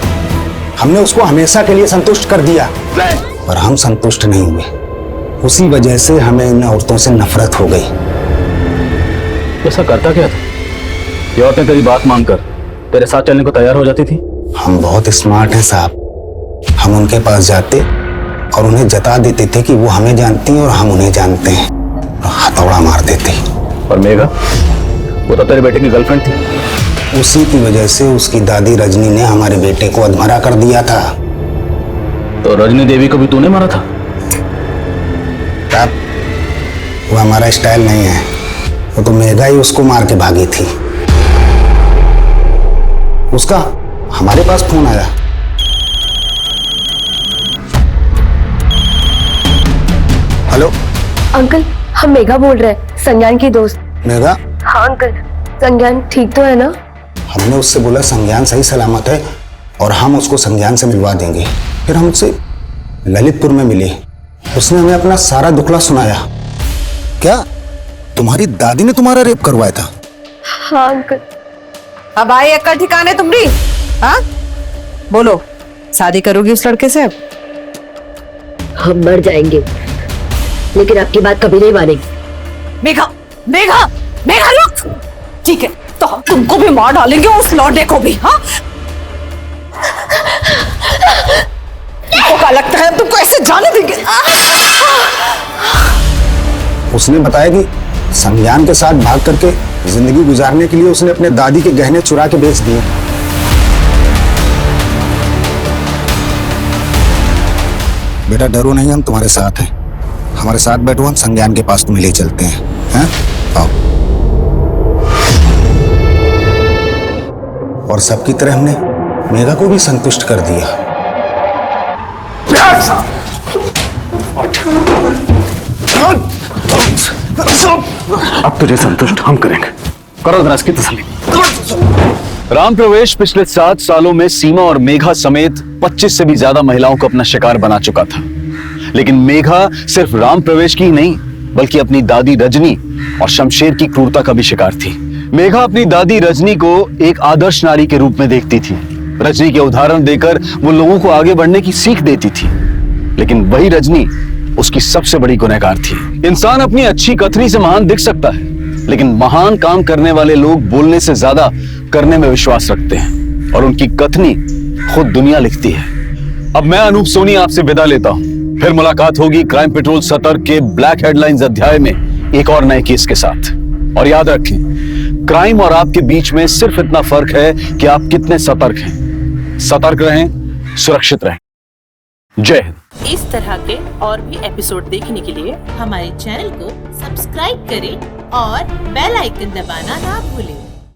हमने उसको हमेशा के लिए संतुष्ट कर दिया, पर हम संतुष्ट नहीं हुए। उसी वजह से हमें इन औरतों से नफरत हो गई। ऐसा करता क्या था? ये औरतें तेरी बात मानकर तेरे साथ चलने को तैयार हो जाती थी? हम बहुत स्मार्ट हैं साहब। हम उनके पास जाते और उन्हें जता देते थे कि वो हमें जानती हैं और हम उन्हें जानते हैं, और हथौड़ा मार देते। और मेघा, वो तो तेरे बेटे की गर्लफ्रेंड थी। उसी की वजह से उसकी दादी रजनी ने हमारे बेटे को अधमरा कर दिया था। तो रजनी देवी को भी तूने मारा था? तब वो हमारा स्टाइल नहीं है। वो तो मेघा ही उसको मार के भागी थी। उसका हमारे पास फोन आया। हेलो अंकल, हम मेघा बोल रहे हैं, संज्ञान की दोस्त। मेघा? हाँ अंकल, संज्ञान ठीक तो है ना? हमने उससे बोला संज्ञान सही सलामत है और हम उसको संज्ञान से मिलवा देंगे। फिर हम उससे ललितपुर में मिले। उसने हमें अपना सारा दुखला सुनाया। क्या तुम्हारी दादी ने तुम्हारा रेप करवाया था? हाँ अंकल। अब आई अक्ल ठिकाने तुम्हारी? हाँ बोलो, शादी करोगी उस लड़के से? अब हम मर जाएंगे लेकिन आपकी बात कभी नहीं मानेंगे। मेघा मेघा मेघा रुक। ठीक है तो हम तुमको भी मार डालेंगे और उस लौंडे को भी। हाँ तुमको क्या लगता है तुमको ऐसे जाने देंगे? उसने बताया कि संज्ञान के साथ भाग करके जिंदगी गुजारने के लिए उसने अपने दादी के गहने चुरा के बेच दिए। बेटा डरो नहीं, हम तुम्हारे साथ हैं। हमारे साथ बैठो, हम संज्ञान के पास तुम्हें ले चलते हैं। हैं? आओ। और सबकी तरह हमने मेघा को भी संतुष्ट कर दिया। अब तुझे संतुष्ट हम करेंगे। करो जरा इसकी तसल्ली। राम प्रवेश पिछले 7 सालों में सीमा और मेघा समेत 25 से भी ज्यादा महिलाओं को अपना शिकार बना चुका था। लेकिन मेघा सिर्फ राम प्रवेश की ही नहीं बल्कि अपनी दादी रजनी और शमशेर की क्रूरता का भी शिकार थी। मेघा अपनी दादी रजनी को एक आदर्श नारी के रूप में देखती थी। रजनी के उदाहरण देकर वो लोगों को आगे बढ़ने की सीख देती थी। लेकिन वही रजनी उसकी सबसे बड़ी गुनहगार थी। इंसान अपनी अच्छी कथनी से महान दिख सकता है लेकिन महान काम करने वाले लोग बोलने से ज्यादा करने में विश्वास रखते हैं और उनकी कथनी खुद दुनिया लिखती है। अब मैं अनूप सोनी आपसे विदा लेता हूं। फिर मुलाकात होगी क्राइम पेट्रोल सतर्क के ब्लैक हेडलाइंस अध्याय में एक और नए केस के साथ। और याद रखें, क्राइम और आपके बीच में सिर्फ इतना फर्क है कि आप कितने सतर्क हैं। सतर्क रहें, सुरक्षित रहें। जय हिंद। इस तरह के और भी एपिसोड देखने के लिए हमारे चैनल को सब्सक्राइब करें और बेल आइकन दबाना ना भूलें।